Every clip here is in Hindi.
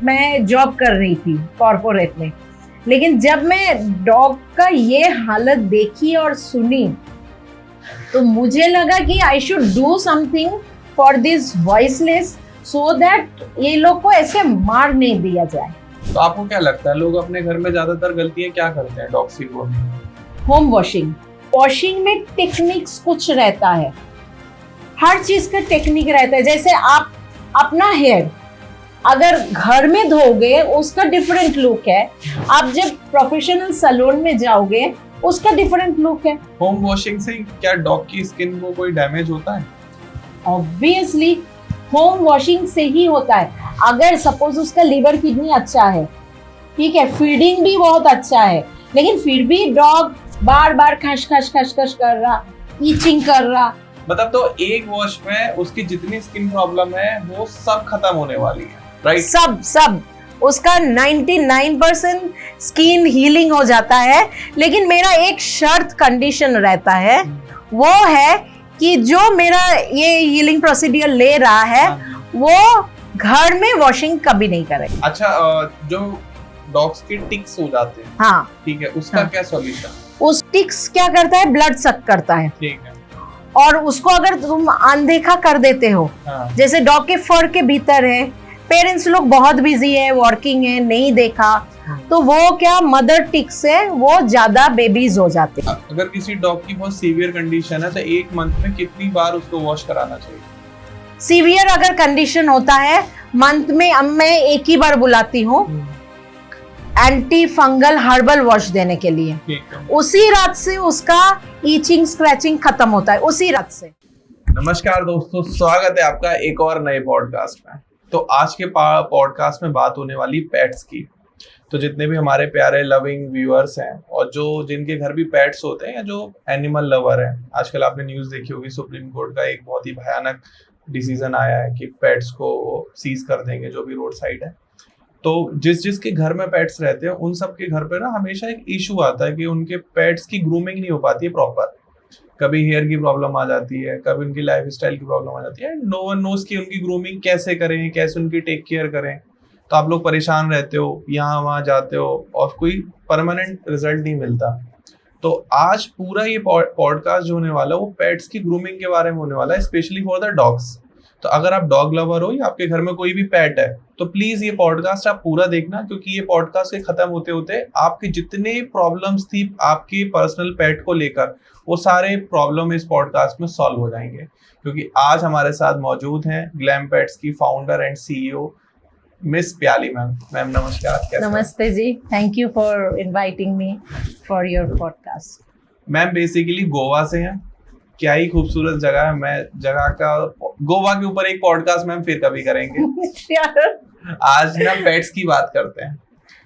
मैं जॉब कर रही थी कॉर्पोरेट में, लेकिन जब मैं डॉग का ये हालत देखी और सुनी तो मुझे लगा कि I should do something for this voiceless, so that ये लोग को ऐसे मार नहीं दिया जाए। तो आपको क्या लगता है लोग अपने घर में ज्यादातर गलतियां क्या करते हैं डॉग्स की ग्रूमिंग? होम वॉशिंग में टेक्निक्स कुछ रहता है, हर चीज का टेक्निक रहता है। जैसे आप अपना हेयर अगर घर में धोगे उसका डिफरेंट लुक है, आप जब प्रोफेशनल सैलून में जाओगे उसका डिफरेंट लुक है। होम वॉशिंग से क्या डॉग की स्किन को कोई डैमेज होता है? ऑब्वियसली होम वॉशिंग से ही होता है। अगर सपोज उसका लीवर किडनी अच्छा है, ठीक है, फीडिंग भी बहुत अच्छा है, लेकिन फिर भी डॉग बार बार खश खश खश खश कर रहा, ईचिंग कर रहा, मतलब तो एक वॉश में उसकी जितनी स्किन प्रॉब्लम है वो सब खत्म होने वाली है, राइट? सब उसका 99% स्किन हीलिंग हो जाता है। लेकिन मेरा एक शर्त कंडीशन रहता है, वो है कि जो मेरा ये हीलिंग प्रोसीडियर ले रहा है वो घर में वॉशिंग कभी नहीं करेगा। अच्छा, जो डॉग्स के टिक्स हो जाते हैं, हाँ ठीक है, उसका क्या सॉल्यूशन? उस टिक्स क्या करता है, ब्लड सक करता है, ठीक है, और उसको अगर तुम अनदेखा कर देते हो, जैसे डॉग के फर के भीतर है, पेरेंट्स लोग बहुत बिजी है, वर्किंग है, नहीं देखा, तो वो क्या मदर टिक से वो ज्यादा बेबीज हो जाते हैं। अगर किसी डॉग की बहुत सीवियर कंडीशन है तो एक मंथ में कितनी बार उसको वॉश कराना चाहिए? सीवियर अगर कंडीशन होता है मंथ में अब मैं एक ही बार बुलाती हूँ एंटी फंगल हर्बल वॉश देने के लिए। उसी रात से उसका ईचिंग स्क्रैचिंग खत्म होता है, उसी रात से। नमस्कार दोस्तों, स्वागत है आपका एक और नए पॉडकास्ट में। तो आज के पॉडकास्ट में बात होने वाली पेट्स की। तो जितने भी हमारे प्यारे लविंग व्यूअर्स हैं और जो जिनके घर भी पेट्स होते हैं या जो एनिमल लवर हैं, आजकल आपने न्यूज़ देखी होगी, सुप्रीम कोर्ट का एक बहुत ही भयानक डिसीजन आया है कि पेट्स को सीज कर देंगे जो भी रोड साइड है। तो जिसके घर में पेट्स रहते हैं उन सब के घर पे ना हमेशा एक इशू आता है कि उनके पेट्स की ग्रूमिंग नहीं हो पाती है प्रॉपर। कभी हेयर की प्रॉब्लम आ जाती है, कभी उनकी लाइफ स्टाइल की प्रॉब्लम आ जाती है, नो वन नोज कि उनकी ग्रूमिंग कैसे करें, कैसे उनकी टेक केयर करें। तो आप लोग परेशान रहते हो, यहाँ वहाँ जाते हो और कोई परमानेंट रिजल्ट नहीं मिलता। तो आज पूरा ये पॉडकास्ट जो होने वाला है वो पेट्स की ग्रूमिंग के बारे में होने वाला है, स्पेशली फॉर द डॉग्स। तो अगर आप डॉग लवर हो या आपके घर में कोई भी पेट है तो प्लीज ये पॉडकास्ट आप पूरा देखना, क्योंकि ये पॉडकास्ट के खत्म होते होते आपके जितने प्रॉब्लम्स थी आपके पर्सनल पेट को लेकर वो सारे प्रॉब्लम इस पॉडकास्ट में सॉल्व हो जाएंगे। क्योंकि आज हमारे साथ मौजूद हैं ग्लैम पेट्स की founder and CEO miss Pyali ma'am. Ma'am नमस्कार। नमस्ते जी, thank you for inviting me for your podcast. Ma'am basically Goa से हैं, क्या ही खूबसूरत जगह है। मैं जगह का गोवा के ऊपर एक पॉडकास्ट मैम फिर कभी करेंगे। आज ना पेट्स की बात करते हैं।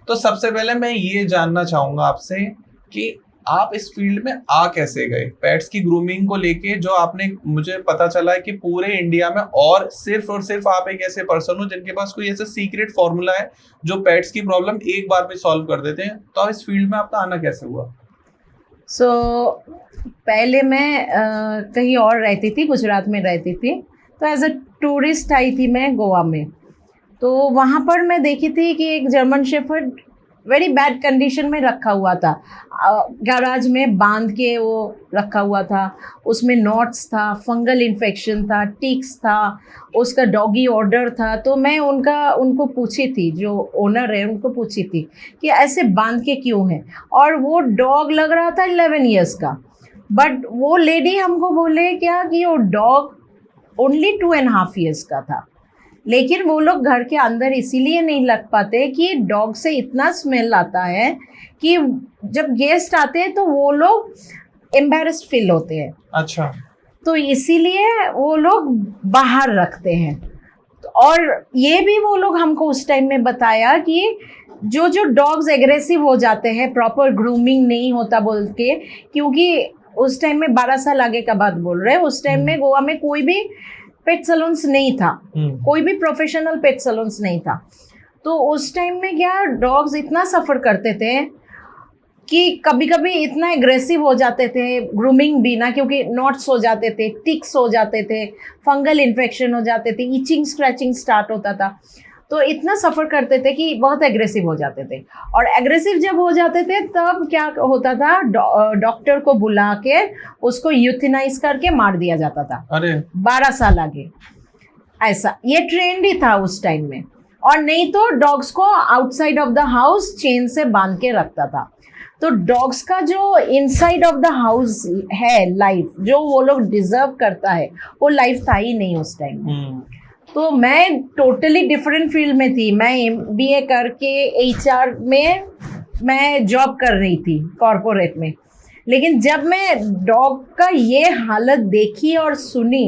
तो सबसे पहले मैं ये जानना चाहूंगा आपसे कि आप इस फील्ड में आ कैसे गए पेट्स की ग्रूमिंग को लेके, जो आपने मुझे पता चला है कि पूरे इंडिया में और सिर्फ आप एक ऐसे पर्सन हो जिनके पास कोई ऐसा सीक्रेट फॉर्मूला है जो पेट्स की प्रॉब्लम एक बार में सॉल्व कर देते हैं। तो इस फील्ड में आपका आना कैसे हुआ? पहले मैं कहीं और रहती थी, गुजरात में रहती थी। तो एज अ टूरिस्ट आई थी मैं गोवा में। तो वहाँ पर मैं देखी थी कि एक German shepherd very bad condition में रखा हुआ था, गैराज में बांध के वो रखा हुआ था। उसमें नॉट्स था, फंगल इन्फेक्शन था, टिक्स था, उसका डॉगी ऑर्डर था। तो मैं उनको पूछी थी, जो ओनर है उनको पूछी थी कि ऐसे बांध के क्यों है। और वो डॉग लग रहा था 11 ईयर्स का, बट वो लेडी हमको बोले क्या कि वो डॉग ओनली 2.5 ईयर्स का था। लेकिन वो लोग घर के अंदर इसीलिए नहीं लग पाते कि डॉग से इतना स्मेल आता है कि जब गेस्ट आते हैं तो वो लोग एम्बैरेस्ड फील होते हैं। अच्छा। तो इसीलिए वो लोग बाहर रखते हैं। और ये भी वो लोग हमको उस टाइम में बताया कि जो डॉग्स एग्रेसिव हो जाते हैं, प्रॉपर ग्रूमिंग नहीं होता बोल के, क्योंकि उस टाइम में 12 साल आगे का बात बोल रहे हैं, उस टाइम में गोवा में कोई भी पेट सैलून्स नहीं था, कोई भी प्रोफेशनल पेट सैलून्स नहीं था। तो उस टाइम में क्या डॉग्स इतना सफ़र करते थे कि कभी कभी इतना एग्रेसिव हो जाते थे, ग्रूमिंग भी ना, क्योंकि नॉट्स हो जाते थे, टिक्स हो जाते थे, फंगल इन्फेक्शन हो जाते थे, ईचिंग स्क्रैचिंग स्टार्ट होता था। तो इतना सफ़र करते थे कि बहुत एग्रेसिव हो जाते थे। और एग्रेसिव जब हो जाते थे तब क्या होता था, डॉक्टर को बुला के उसको यूथेनाइज करके मार दिया जाता था। अरे 12 साल आगे ऐसा ये ट्रेंड ही था उस टाइम में। और नहीं तो डॉग्स को outside of the house chain से बांध के रखता था। तो डॉग्स का जो इनसाइड ऑफ द हाउस है लाइफ, जो वो लोग डिजर्व करता है, वो लाइफ था ही नहीं उस टाइम में। तो मैं टोटली डिफरेंट फील्ड में थी। मैं MBA करके HR में मैं जॉब कर रही थी कॉरपोरेट में। लेकिन जब मैं डॉग का ये हालत देखी और सुनी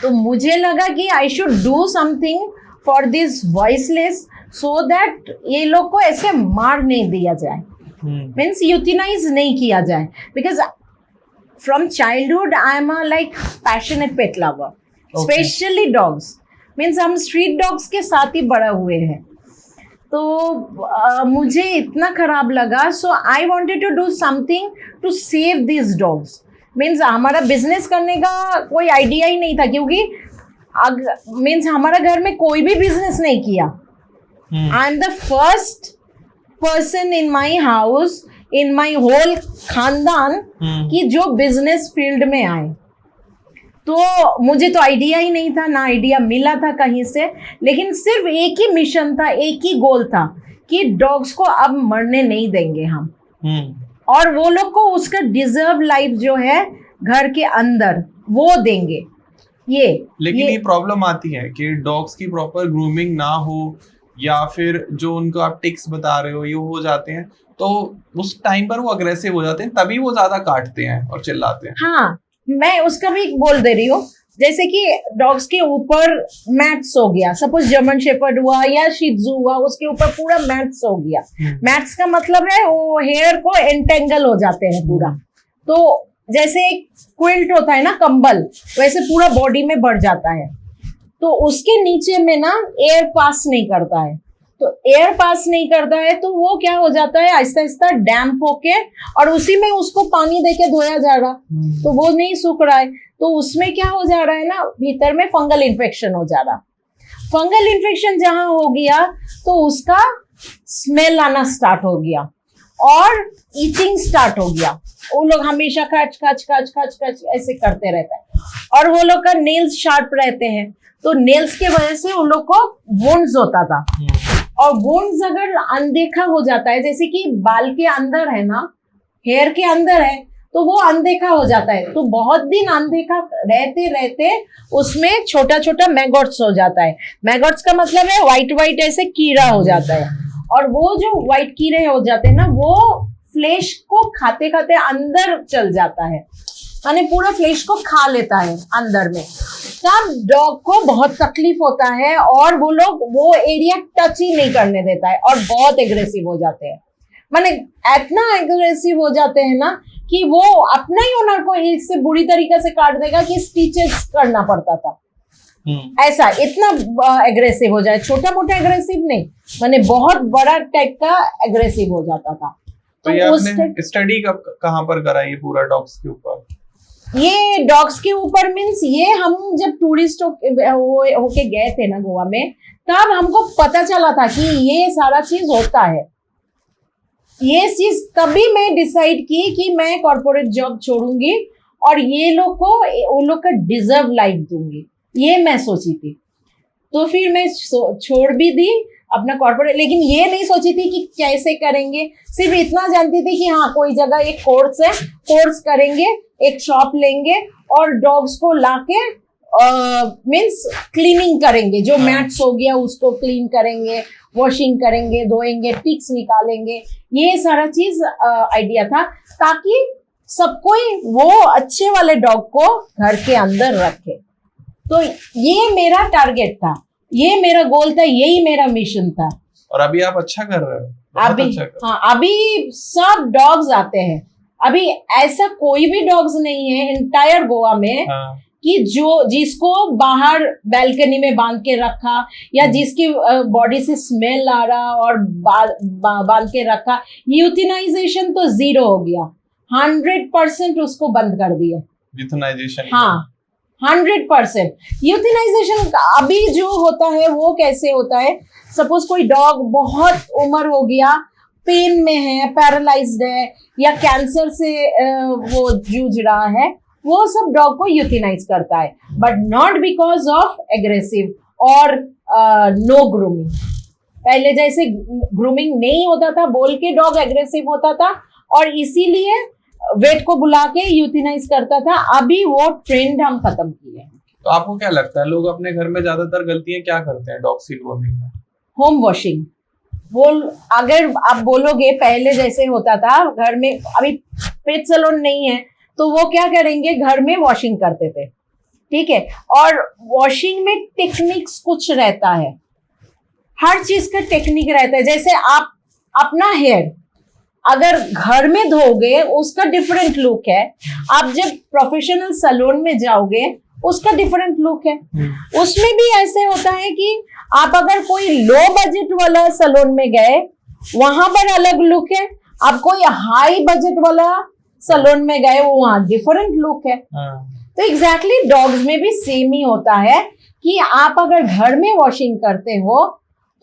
तो मुझे लगा कि I should do something for this voiceless, so that ये लोग को ऐसे मार नहीं दिया जाए, मीन्स यूथेनाइज नहीं किया जाए। Because from childhood I am a like passionate pet lover, specially dogs. Means हम स्ट्रीट डॉग्स के साथ ही बड़ा हुए हैं। तो मुझे इतना खराब लगा, so I wanted to do something to save this dogs. Means हमारा बिजनेस करने का कोई आइडिया ही नहीं था, क्योंकि मीन्स हमारा घर में कोई भी बिजनेस नहीं किया। I am the first person in my house, in my whole खानदान कि जो बिजनेस फील्ड में आए। तो मुझे तो आइडिया ही नहीं था, ना आइडिया मिला था कहीं से। लेकिन सिर्फ एक ही मिशन था, एक ही गोल था कि डॉग्स को अब मरने नहीं देंगे हम, और वो लोग को उसका डिजर्व लाइफ जो है घर के अंदर वो देंगे। लेकिन ये प्रॉब्लम आती है कि डॉग्स की प्रॉपर ग्रूमिंग ना हो, या फिर जो उनको आप टिक्स बता रहे हो ये हो जाते हैं, तो उस टाइम पर वो अग्रेसिव हो जाते हैं, तभी वो ज्यादा काटते हैं और चिल्लाते हैं। हाँ, मैं उसका भी बोल दे रही हूँ। जैसे कि डॉग्स के ऊपर मैट्स हो गया, सपोज जर्मन शेफर्ड हुआ या शिट्जू हुआ, उसके ऊपर पूरा मैट्स हो गया। मैट्स का मतलब है वो हेयर को एंटेंगल हो जाते हैं पूरा। तो जैसे एक क्विल्ट होता है ना, कंबल, वैसे पूरा बॉडी में बढ़ जाता है। तो उसके नीचे में ना एयर पास नहीं करता है। तो एयर पास नहीं करता है तो वो क्या हो जाता है, आहिस्ता आहिस्ता डैम्प होके, और उसी में उसको पानी देके धोया जा रहा, तो वो नहीं सूख रहा है। तो उसमें क्या हो जा रहा है ना, भीतर में फंगल इन्फेक्शन हो जा रहा। फंगल इन्फेक्शन जहां हो गया तो उसका स्मेल आना स्टार्ट हो गया और ईटिंग स्टार्ट हो गया। वो लोग हमेशा खच खच खच खच खच ऐसे करते रहता है। और वो लोग का नेल्स शार्प रहते हैं, तो नेल्स के वजह से उन लोग को वुंड्स होता था। और वुंड्स अगर अनदेखा हो जाता है, जैसे कि बाल के अंदर है ना, हेयर के अंदर है, तो वो अनदेखा हो जाता है। तो बहुत दिन अनदेखा रहते रहते उसमें छोटा छोटा मैगॉट्स हो जाता है। मैगॉट्स का मतलब है व्हाइट व्हाइट ऐसे कीड़ा हो जाता है। और वो जो व्हाइट कीड़े हो जाते हैं ना, वो फ्लेश को खाते खाते अंदर चल जाता है, यानी पूरा फ्लेश को खा लेता है अंदर में। तब डॉग को बहुत तकलीफ होता है और वो लोग वो एरिया टच ही नहीं करने देता है और बहुत एग्रेसिव हो जाते हैं। माने इतना एग्रेसिव हो जाते हैं ना कि वो अपना ही ओनर को इससे बुरी तरीके से काट देगा कि स्टिचेस करना पड़ता था। ऐसा इतना एग्रेसिव हो जाए, छोटा मोटा एग्रेसिव नहीं, माने बहुत बड़ा टाइप का एग्रेसिव हो जाता था। तो ये आपने स्टडी कहाँ पर करा ये पूरा डॉग्स के ऊपर? ये डॉग्स के ऊपर मीन्स ये हम जब टूरिस्ट होके गए थे ना गोवा में, तब हमको पता चला था कि ये सारा चीज होता है। ये चीज तभी मैं डिसाइड की कि मैं कॉर्पोरेट जॉब छोड़ूंगी और ये लोग को उन लोग का डिजर्व लाइफ दूंगी, ये मैं सोची थी। तो फिर मैं छोड़ भी दी अपना कॉर्पोरेट, लेकिन ये नहीं सोची थी कि कैसे करेंगे। सिर्फ इतना जानती थी कि हाँ कोई जगह एक कोर्स है, कोर्स करेंगे, एक शॉप लेंगे और डॉग्स को लाके मीन्स क्लीनिंग करेंगे। जो मैट्स हो गया उसको क्लीन करेंगे, वॉशिंग करेंगे, धोएंगे, टिक्स निकालेंगे, ये सारा चीज आइडिया था, ताकि सब कोई वो अच्छे वाले डॉग को घर के अंदर रखे। तो ये मेरा टारगेट था, ये मेरा गोल था, यही मेरा मिशन था। और अभी आप अच्छा कर रहे हो। अभी अच्छा हाँ, अभी सब डॉग्स आते हैं। अभी ऐसा कोई भी डॉग्स नहीं है एंटायर गोवा में कि जो जिसको बाहर बैल्कनी में बांध के रखा या जिसकी बॉडी से स्मेल आ रहा और बांध के रखा। यूथेनाइजेशन तो 0 हो गया, 100% उसको बंद कर दिया। यूथेनाइजेशन, हाँ 100%। यूथेनाइजेशन अभी जो होता है वो कैसे होता है, सपोज कोई डॉग बहुत उम्र हो गया, पेन में है, पैरालाइज्ड है या कैंसर से वो जूझ रहा है, वो सब डॉग को यूथेनाइज करता है, but not because of aggressive और नो ग्रूमिंग। पहले जैसे ग्रूमिंग नहीं होता था, बोल के डॉग एग्रेसिव होता था और इसीलिए वेट को बुला के यूथेनाइज करता था। अभी वो ट्रेंड हम खत्म किए हैं। तो आपको क्या लगता है लोग अपने घर में ज्यादातर गलतियां क्या करते हैं डॉग की ग्रूमिंग में? Home washing. वो अगर आप बोलोगे पहले जैसे होता था घर में, अभी पेट सैलून नहीं है तो वो क्या करेंगे, घर में वॉशिंग करते थे, ठीक है। और वॉशिंग में टेक्निक्स कुछ रहता है, हर चीज का टेक्निक रहता है। जैसे आप अपना हेयर अगर घर में धोगे उसका डिफरेंट लुक है, आप जब प्रोफेशनल सैलून में जाओगे उसका डिफरेंट लुक है। उसमें भी ऐसे होता है कि आप अगर कोई लो बजट वाला सैलून में गए वहां पर अलग लुक है, आप कोई हाई बजट वाला सैलून में गए वो वहां डिफरेंट लुक है। तो एग्जैक्टली डॉग्स में भी सेम ही होता है कि आप अगर घर में वॉशिंग करते हो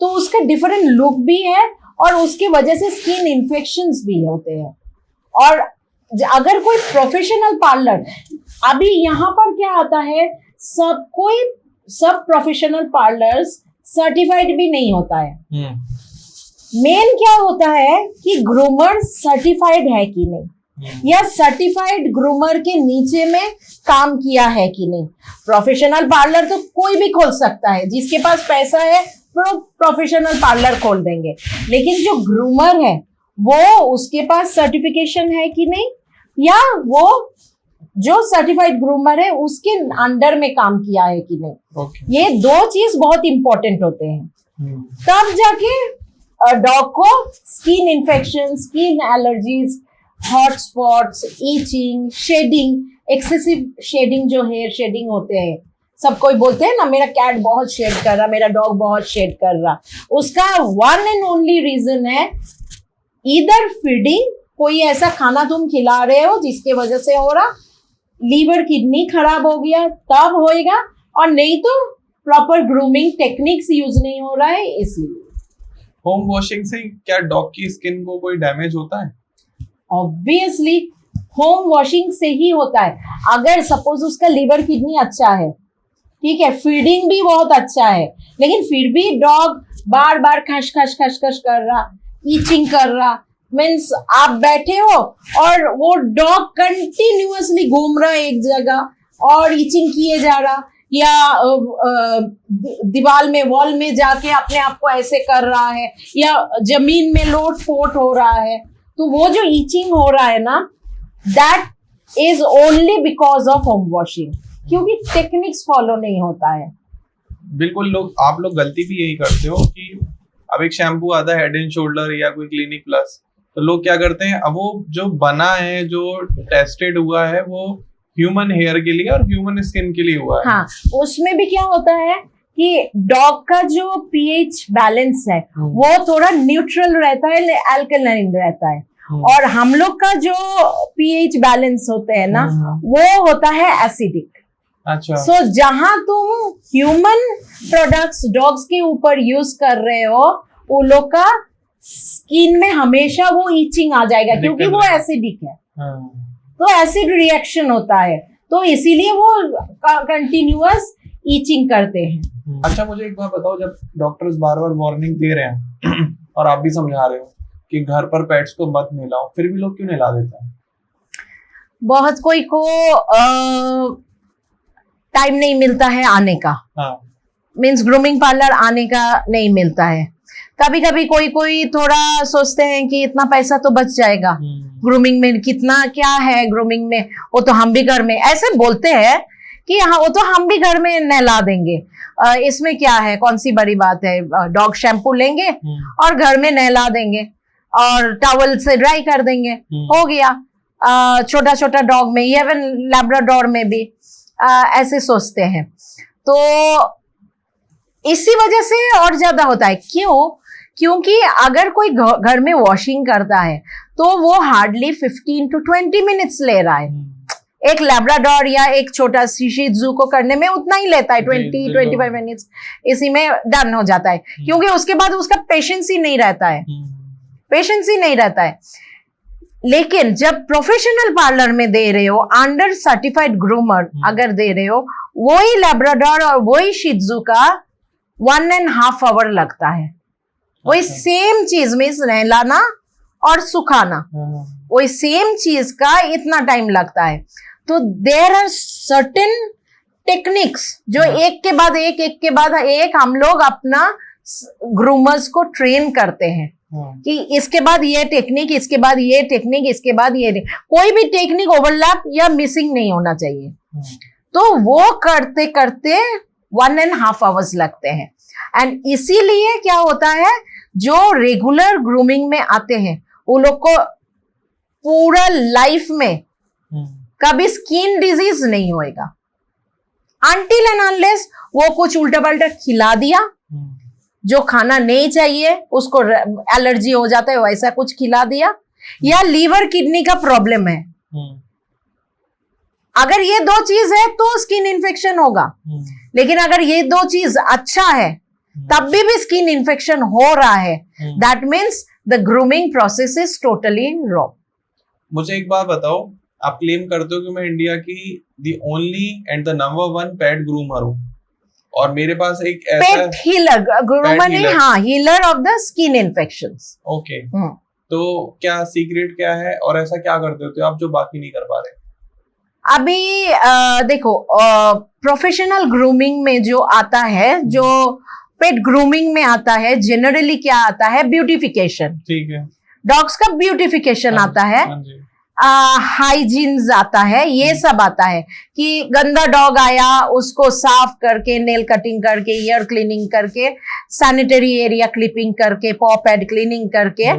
तो उसका डिफरेंट लुक भी है और उसकी वजह से स्किन इन्फेक्शंस भी होते हैं। और अगर कोई प्रोफेशनल पार्लर, अभी यहाँ पर क्या आता है, सब प्रोफेशनल पार्लर्स सर्टिफाइड भी नहीं होता है। मेन क्या होता है कि ग्रूमर सर्टिफाइड है कि नहीं, या सर्टिफाइड ग्रूमर के नीचे में काम किया है कि नहीं। प्रोफेशनल पार्लर तो कोई भी खोल सकता है, जिसके पास पैसा है वो प्रोफेशनल पार्लर खोल देंगे, लेकिन जो ग्रूमर है वो उसके पास सर्टिफिकेशन है कि नहीं, या वो जो सर्टिफाइड ग्रूमर है उसके अंडर में काम किया है कि नहीं। ये दो चीज बहुत इंपॉर्टेंट होते हैं। तब जाके डॉग को skin infection, skin allergies, hot spots, itching, shedding, excessive shedding, जो हेयर शेडिंग होते हैं, सब कोई बोलते हैं ना मेरा कैट बहुत शेड कर रहा, मेरा डॉग बहुत शेड कर रहा, उसका वन एंड ओनली रीजन है ईदर फीडिंग, कोई ऐसा खाना तुम खिला रहे हो जिसके वजह से हो रहा, लीवर किडनी खराब हो गया तब होएगा, और नहीं तो प्रॉपर ग्रूमिंग टेक्निक्स यूज नहीं हो रहा है इसलिए। होम वॉशिंग से क्या डॉग की स्किन को कोई डैमेज होता है? ऑब्वियसली होम वॉशिंग से ही होता है। अगर सपोज उसका लीवर किडनी अच्छा है, ठीक है, फीडिंग भी बहुत अच्छा है, लेकिन फिर भी डॉग बार बार खश खश खश खश कर रहा, ईचिंग कर रहा, मीन्स आप बैठे हो और वो डॉग कंटिन्यूअसली घूम रहा है एक जगह और ईचिंग किए जा रहा, या दीवार में, वॉल में जाके अपने आप को ऐसे कर रहा है, या जमीन में लोट पोट हो रहा है, तो वो जो ईचिंग हो रहा है ना, that is only because of home washing, क्योंकि टेक्निक्स फॉलो नहीं होता है। बिल्कुल, आप लोग गलती भी यही करते हो कि अब एक शैम्पू आता है हेड एंड शोल्डर या कोई क्लिनिक प्लस, तो लोग क्या करते हैं, अब वो जो बना है, जो टेस्टेड हुआ है, वो ह्यूमन हेयर के लिए और ह्यूमन स्किन के लिए हुआ है। हाँ, उसमें भी क्या होता है कि डॉग का जो पीएच बैलेंस है वो थोड़ा न्यूट्रल रहता है, अल्कलाइन रहता है, और हम लोग का जो पीएच बैलेंस होते हैं ना वो होता है एसिडिक। अच्छा। सो जहां तुम ह्यूमन प्रोडक्ट्स डॉग्स के ऊपर यूज कर रहे हो, वो लोग का स्किन में हमेशा वो ईचिंग आ जाएगा, क्योंकि वो एसिडिक है। तो एसिड रिएक्शन होता है, तो इसीलिए वो कंटिन्यूअस ईचिंग करते हैं। अच्छा, मुझे एक बात बताओ, जब डॉक्टर्स बार बार वार्निंग दे रहे हैं और आप भी समझा रहे हो कि घर पर पेट्स को मत नहलाओ, फिर भी लोग क्यों नहला देते हैं? बहुत कोई को टाइम नहीं मिलता है आने का, मीन्स ग्रूमिंग पार्लर आने का नहीं मिलता है। कभी कभी कोई थोड़ा सोचते हैं कि इतना पैसा तो बच जाएगा ग्रूमिंग में, कितना क्या है ग्रूमिंग में, वो तो हम भी घर में, ऐसे बोलते हैं कि हाँ वो तो हम भी घर में नहला देंगे, इसमें क्या है, कौन सी बड़ी बात है, डॉग शैम्पू लेंगे और घर में नहला देंगे और टॉवल से ड्राई कर देंगे, हो गया। छोटा छोटा डॉग में, इवन लैब्राडोर में भी ऐसे सोचते हैं, तो इसी वजह से और ज्यादा होता है। क्यों? क्योंकि अगर कोई घर में वॉशिंग करता है तो वो हार्डली 15 to 20 मिनट्स ले रहा है, एक लैब्राडोर या एक छोटा शी ट्जू को करने में उतना ही लेता है, 20-25 मिनट्स इसी में डन हो जाता है, क्योंकि उसके बाद उसका पेशेंस ही नहीं रहता है, पेशेंस ही नहीं रहता है। लेकिन जब प्रोफेशनल पार्लर में दे रहे हो, अंडर सर्टिफाइड ग्रूमर अगर दे रहे हो, वही लैब्राडोर और वही शी ट्जू का 1.5 आवर लगता है। वही सेम चीज में नहलाना और सुखाना, वही सेम चीज का इतना टाइम लगता है। तो देयर आर सर्टेन टेक्निक्स जो एक के बाद एक हम लोग अपना ग्रूमर्स को ट्रेन करते हैं कि इसके बाद ये टेक्निक, इसके बाद ये टेक्निक, इसके बाद ये, कोई भी टेक्निक ओवरलैप या मिसिंग नहीं होना चाहिए। तो वो करते करते 1.5 आवर्स लगते हैं। एंड इसीलिए क्या होता है, जो रेगुलर ग्रूमिंग में आते हैं वो लोग को पूरा लाइफ में कभी स्किन डिजीज नहीं होएगा, अनटिल एंड अनलेस वो कुछ उल्टा पल्टा खिला दिया जो खाना नहीं चाहिए, उसको एलर्जी हो जाता है, वैसा कुछ खिला दिया, या लीवर किडनी का प्रॉब्लम है। अगर ये 2 चीज है तो स्किन इन्फेक्शन होगा। लेकिन अगर ये 2 चीज अच्छा है तब भी स्किन इन्फेक्शन हो रहा है, that means the grooming process is totally wrong. मुझे एक बात बताओ, आप क्लेम करते हो कि मैं इंडिया की the only and the number 1 pet groomer हूँ, और मेरे पास एक ऐसा पेट हीलर, ग्रूमर नहीं, हाँ, healer of the skin infections. Okay, तो क्या सीक्रेट क्या है और ऐसा क्या करते होते हो आप जो बाकी नहीं कर पा रहे? अभी देखो, प्रोफेशनल ग्रूमिंग में जो आता है, जो पेट ग्रूमिंग में आता है, जनरली क्या आता है, ब्यूटिफिकेशन। ठीक है, डॉग्स का ब्यूटिफिकेशन आता है, हाइजीन्स आता है, ये सब आता है कि गंदा डॉग आया उसको साफ करके, नेल कटिंग करके, ईयर क्लीनिंग करके, सैनिटरी एरिया क्लिपिंग करके, पॉ पैड क्लीनिंग करके,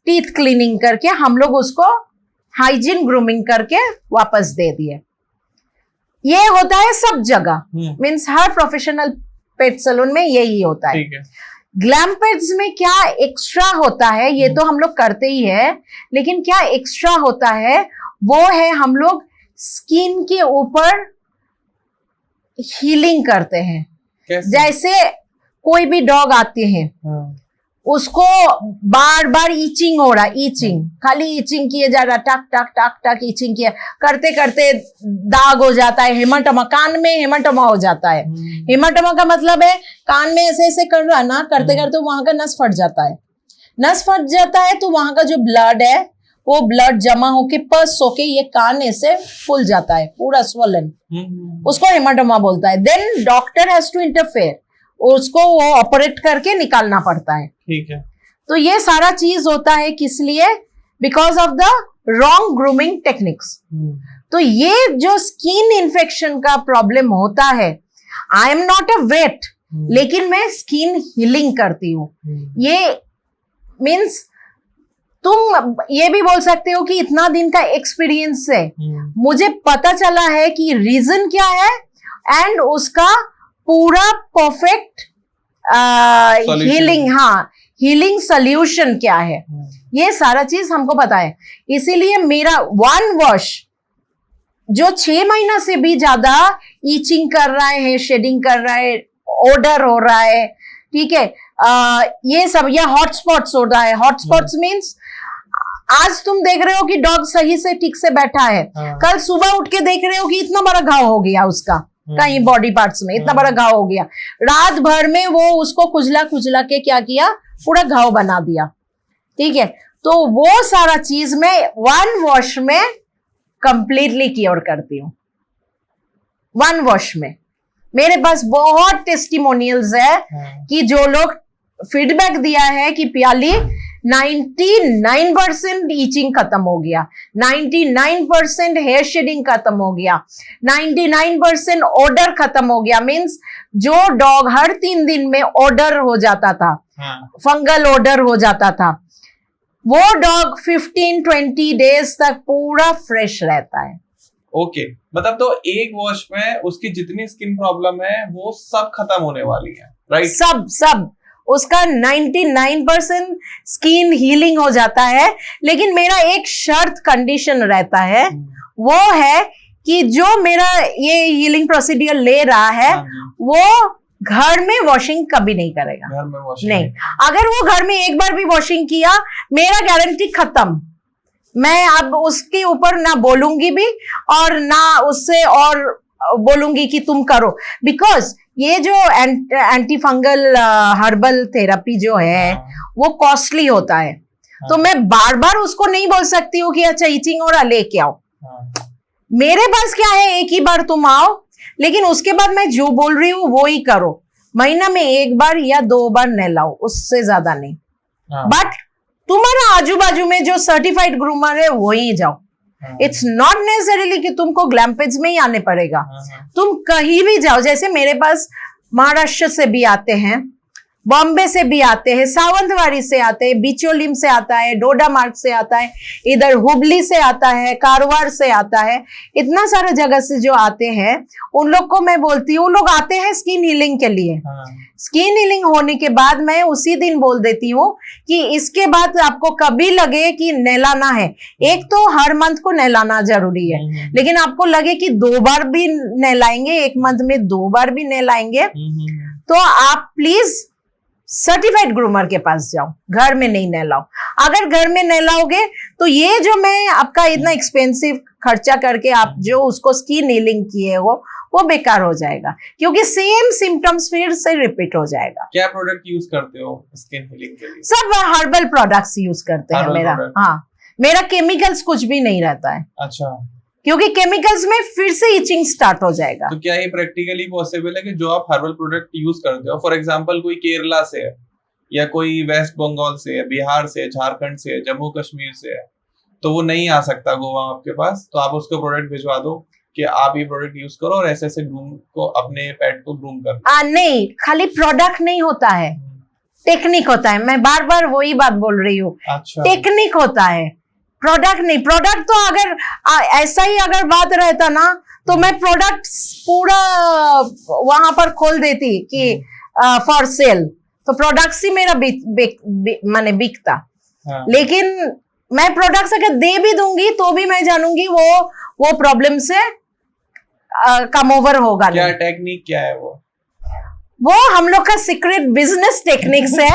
टीथ क्लीनिंग करके हम लोग उसको हाइजीन ग्रूमिंग करके वापस दे दिए। ये होता है सब जगह, मीन्स हर प्रोफेशनल पेट सैलून में यही होता है। ग्लैम पेट्स में क्या एक्स्ट्रा होता है, ये तो हम लोग करते ही है, लेकिन क्या एक्स्ट्रा होता है वो है हम लोग स्किन के ऊपर हीलिंग करते हैं। जैसे कोई भी डॉग आते हैं, उसको बार बार ईचिंग हो रहा, ईचिंग, खाली ईचिंग किए जा रहा, टक टक टक टक ईचिंग किया करते करते दाग हो जाता है, हेमाटोमा, कान में हेमाटोमा हो जाता है। हेमाटोमा का मतलब है कान में ऐसे ऐसे कर रहा ना, करते करते वहां का नस फट जाता है। नस फट जाता है तो वहां का जो ब्लड है वो ब्लड जमा होके पस होके ये कान ऐसे फूल जाता है, पूरा स्वलन, उसको हेमाटोमा बोलता है। Then doctor has to interfere, उसको वो ऑपरेट करके निकालना पड़ता है। ठीक है, तो ये सारा चीज होता है किस लिए, because of the wrong grooming techniques. तो ये जो स्किन इन्फेक्शन का प्रॉब्लम होता है, I am not a vet, लेकिन मैं स्किन हीलिंग करती हूँ। ये मीन्स तुम ये भी बोल सकते हो कि इतना दिन का एक्सपीरियंस है, मुझे पता चला है कि रीजन क्या है एंड उसका पूरा परफेक्ट हीलिंग, हाँ, हीलिंग सोल्यूशन क्या है, ये सारा चीज हमको पता है। इसीलिए मेरा 1 वॉश जो 6 महीना से भी ज्यादा ईचिंग कर रहा है, हेयर शेडिंग कर रहा है, ओडर हो रहा है, ठीक है, ये सब, या हॉटस्पॉट्स हो रहा है। हॉटस्पॉट्स मीन्स आज तुम देख रहे हो कि डॉग सही से ठीक से बैठा है, कल सुबह उठ के देख रहे हो कि इतना बड़ा घाव हो गया उसका, कहीं बॉडी पार्ट्स में इतना बड़ा घाव हो गया, रात भर में वो उसको खुजला खुजला के क्या किया, पूरा घाव बना दिया। ठीक है, तो वो सारा चीज मैं 1 वॉश में कंप्लीटली क्योर करती हूँ। 1 वॉश में मेरे पास बहुत टेस्टिमोनियल्स है कि जो लोग फीडबैक दिया है कि प्याली 99% ईचिंग खत्म हो गया, 99% हेयर शेडिंग खत्म हो गया, 99% ऑर्डर खत्म हो गया। मींस जो डॉग हर 3 दिन में ऑर्डर हो जाता था, फंगल ऑर्डर हो जाता था, वो डॉग 15-20 डेज तक पूरा फ्रेश रहता है। ओके, मतलब तो एक वॉश में उसकी जितनी स्किन प्रॉब्लम है वो सब खत्म होने वाली है, राइट? सब उसका 99% स्किन हीलिंग हो जाता है। लेकिन मेरा एक शर्त कंडीशन रहता है, वो है कि जो मेरा ये हीलिंग प्रोसीडियर ले रहा है वो घर में वॉशिंग कभी नहीं करेगा। घर में वॉशिंग नहीं, अगर वो घर में एक बार भी वॉशिंग किया, मेरा गारंटी खत्म। मैं अब उसके ऊपर ना बोलूंगी भी और ना उससे और बोलूंगी कि तुम करो, बिकॉज ये जो एंटी फंगल हर्बल थेरेपी जो है वो कॉस्टली होता है। तो मैं बार बार उसको नहीं बोल सकती हूँ कि अच्छा इचिंग हो रहा लेके आओ। मेरे पास क्या है, एक ही बार तुम आओ, लेकिन उसके बाद मैं जो बोल रही हूँ वो ही करो। महीना में एक बार या 2 बार नहलाओ, उससे ज्यादा नहीं। बट तुम्हारा आजू बाजू में जो सर्टिफाइड ग्रूमर है वो ही जाओ। इट्स नॉट नेसेसरीली कि तुमको ग्लैम्पेज में ही आने पड़ेगा। तुम कहीं भी जाओ, जैसे मेरे पास महाराष्ट्र से भी आते हैं, बॉम्बे से भी आते हैं, सावंतवाड़ी से आते हैं, बिचोलिम से आता है, डोडा मार्ग से आता है, इधर हुबली से आता है, कारवार से आता है, इतना सारा जगह से जो आते हैं उन लोग को मैं बोलती हूँ, लोग आते हैं स्किन हीलिंग के लिए। स्किन हीलिंग होने के बाद मैं उसी दिन बोल देती हूँ कि इसके बाद आपको कभी लगे कि नहलाना है, एक तो हर मंथ को नहलाना जरूरी है, लेकिन आपको लगे कि 2 बार भी नहलाएंगे, एक मंथ में 2 बार भी नहलाएंगे, तो आप प्लीज सर्टिफाइड ग्रूमर के पास जाओ, घर में नहीं नहलाओ। अगर घर में नहलाओगे तो ये जो मैं आपका इतना एक्सपेंसिव खर्चा करके आप जो उसको स्किन हीलिंग किए हो वो बेकार हो जाएगा, क्योंकि सेम सिम्टम्स फिर से रिपीट हो जाएगा। क्या प्रोडक्ट यूज करते हो स्किन हीलिंग के लिए? सब हर्बल प्रोडक्ट्स यूज करते हैं मेरा। हाँ, मेरा केमिकल्स कुछ भी नहीं रहता है। अच्छा, क्योंकि केमिकल्स में फिर से इचिंग स्टार्ट हो जाएगा। तो क्या ये प्रैक्टिकली पॉसिबल है कि जो आप हर्बल प्रोडक्ट यूज करते हो, फॉर एग्जांपल कोई केरला से है या कोई वेस्ट बंगाल से है, बिहार से है, झारखंड से है, जम्मू कश्मीर से है, तो वो नहीं आ सकता गोवा आपके पास, तो आप उसको प्रोडक्ट भिजवा दो कि आप ये प्रोडक्ट यूज करो और ऐसे ऐसे ग्रूम को अपने पेट को ग्रूम करो। नहीं, खाली प्रोडक्ट नहीं होता है, टेक्निक होता है। मैं बार बार वही बात बोल रही हूँ। अच्छा, टेक्निक होता है, प्रोडक्ट नहीं। प्रोडक्ट तो अगर ऐसा ही अगर बात रहता ना तो मैं प्रोडक्ट पूरा वहां पर खोल देती कि फॉर सेल, तो प्रोडक्ट ही मेरा माने बिकता। लेकिन मैं प्रोडक्ट्स अगर दे भी दूंगी तो भी मैं जानूंगी वो प्रॉब्लम से कम ओवर होगा। क्या टेक्निक क्या है वो हम लोग का सीक्रेट बिजनेस टेक्निक्स है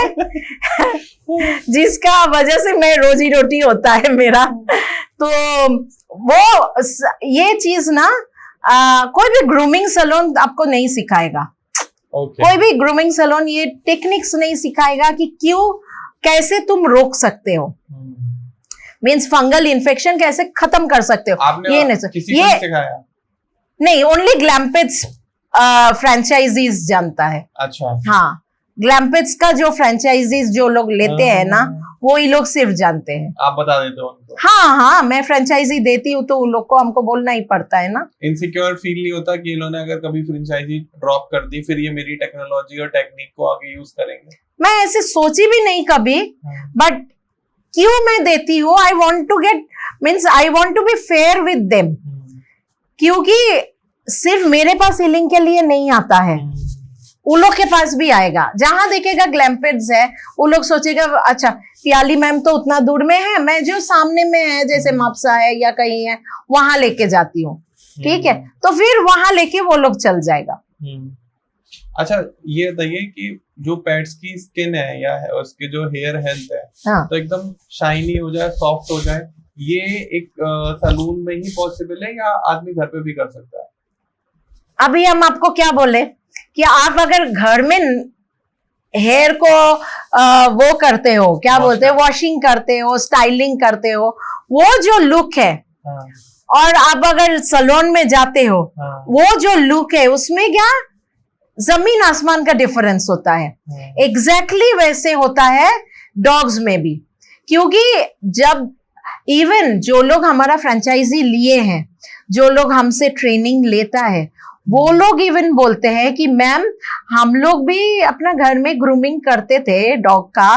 जिसका वजह से मैं रोजी रोटी होता है मेरा। तो वो ये चीज ना कोई भी ग्रूमिंग सैलून आपको नहीं सिखाएगा। कोई भी ग्रूमिंग सैलून ये टेक्निक्स नहीं सिखाएगा कि कैसे तुम रोक सकते हो, मीन्स फंगल इन्फेक्शन कैसे खत्म कर सकते हो। आपने ये नहीं सिखाया? नहीं, ओनली ग्लैम्पेज फ्रेंचाइजीज जानता है। अच्छा, हाँ, ग्लैम्पेज का जो फ्रेंचाइजीज जो लोग लेते हैं ना वो ही लोग सिर्फ जानते हैं। आप बता देते हो उनको? हाँ, मैं फ्रेंचाइजी देती हूँ तो उन लोग को हमको बोलना ही पड़ता है ना। इनसिक्योर फील नहीं होता कि इन्होंने अगर कभी फ्रेंचाइजी ड्रॉप कर दी फिर ये मेरी टेक्नोलॉजी और टेक्निक को आगे यूज करेंगे? मैं ऐसे सोची भी नहीं कभी, बट क्यों मैं देती हूँ, I want to get means I want to be fair with them, क्योंकि सिर्फ मेरे पास हीलिंग के लिए नहीं आता है, उन लोग के पास भी आएगा। जहां देखेगा ग्लैम्पेड्स है वो लोग सोचेगा अच्छा पियाली मैम तो उतना दूर में है, मैं जो सामने में है जैसे मापसा है या कहीं है वहां लेके जाती हूँ, ठीक है, तो फिर वहां लेके वो लोग चल जाएगा। अच्छा, ये बताइए कि जो पेट्स की स्किन है या है उसके जो हेयर हेल्थ है, हाँ, तो एकदम शाइनी हो जाए, सॉफ्ट हो जाए, ये एक सैलून में ही पॉसिबल है या आदमी घर पे भी कर सकता है? अभी हम आपको क्या बोले कि आप अगर घर में हेयर को वो करते हो, क्या बोलते हैं, वॉशिंग करते हो, स्टाइलिंग करते हो, वो जो लुक है, और आप अगर सैलून में जाते हो, वो जो लुक है उसमें क्या जमीन आसमान का डिफरेंस होता है। एग्जैक्टली वैसे होता है डॉग्स में भी, क्योंकि जब इवन जो लोग हमारा फ्रेंचाइजी लिए हैं, जो लोग हमसे ट्रेनिंग लेता है, वो लोग इवन बोलते हैं कि मैम हम लोग भी अपना घर में ग्रूमिंग करते थे डॉग का,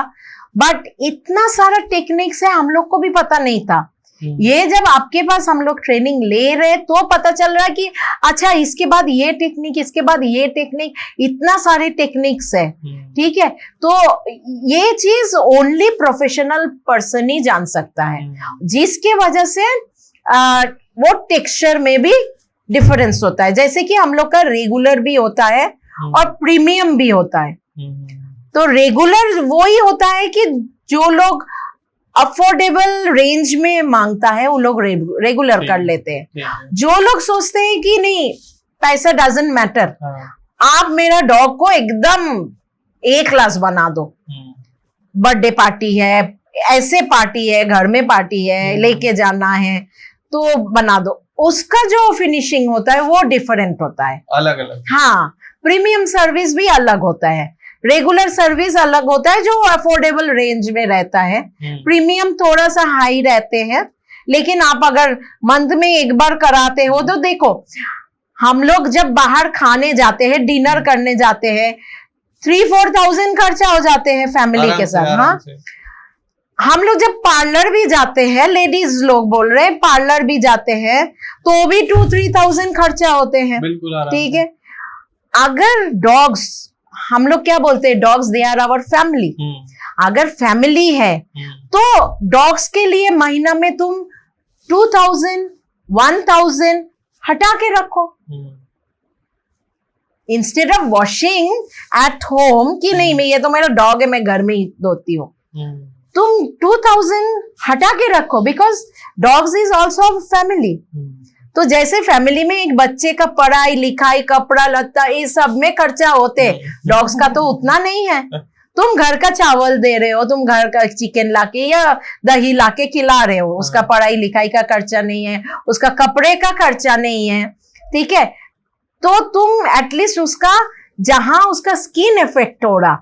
बट इतना सारा टेक्निक्स है हम लोग को भी पता नहीं था। ये जब आपके पास हम लोग ट्रेनिंग ले रहे तो पता चल रहा है कि अच्छा इसके बाद ये टेक्निक, इसके बाद ये टेक्निक, इतना सारे टेक्निक्स है, ठीक है। तो ये चीज ओनली प्रोफेशनल पर्सन ही जान सकता है, जिसके वजह से वो टेक्सचर में भी डिफरेंस होता है। जैसे कि हम लोग का रेगुलर भी होता है और प्रीमियम भी होता है। तो रेगुलर वो ही होता है कि जो लोग अफोर्डेबल रेंज में मांगता है वो लोग रेगुलर कर लेते हैं। जो लोग सोचते हैं कि नहीं पैसा डजंट मैटर, आप मेरा डॉग को एकदम ए क्लास बना दो, बर्थडे पार्टी है, ऐसे पार्टी है, घर में पार्टी है, लेके जाना है तो बना दो, उसका जो फिनिशिंग होता है वो डिफरेंट होता है, अलग अलग। हाँ, प्रीमियम सर्विस भी अलग होता है, रेगुलर सर्विस अलग होता है जो अफोर्डेबल रेंज में रहता है, प्रीमियम थोड़ा सा हाई रहते हैं। लेकिन आप अगर मंथ में एक बार कराते हो तो देखो, हम लोग जब बाहर खाने जाते हैं, डिनर करने जाते हैं, 3-4 thousand खर्चा हो जाते हैं फैमिली के साथ। हाँ, हम लोग जब पार्लर भी जाते हैं, लेडीज लोग बोल रहे हैं, पार्लर भी जाते हैं तो भी 2-3 thousand खर्चा होते हैं। ठीक है, अगर डॉग्स, हम लोग क्या बोलते हैं, dogs they are our family. अगर फैमिली है तो डॉग्स के लिए महीना में तुम 2,000 1,000 हटा के रखो, instead of washing at home कि नहीं मैं, ये तो मेरा डॉग है, मैं घर में ही धोती हूँ। तुम 2,000 हटा के रखो, because dogs is also family. तो जैसे फैमिली में एक बच्चे का पढ़ाई लिखाई, कपड़ा लत्ता, ये सब में खर्चा होते, डॉग्स का तो उतना नहीं है। तुम घर का चावल दे रहे हो, तुम घर का चिकन लाके या दही लाके खिला रहे हो, उसका पढ़ाई लिखाई का खर्चा नहीं है, उसका कपड़े का खर्चा नहीं है। ठीक है, तो तुम एटलीस्ट उसका जहां उसका स्किन इफेक्ट हो रहा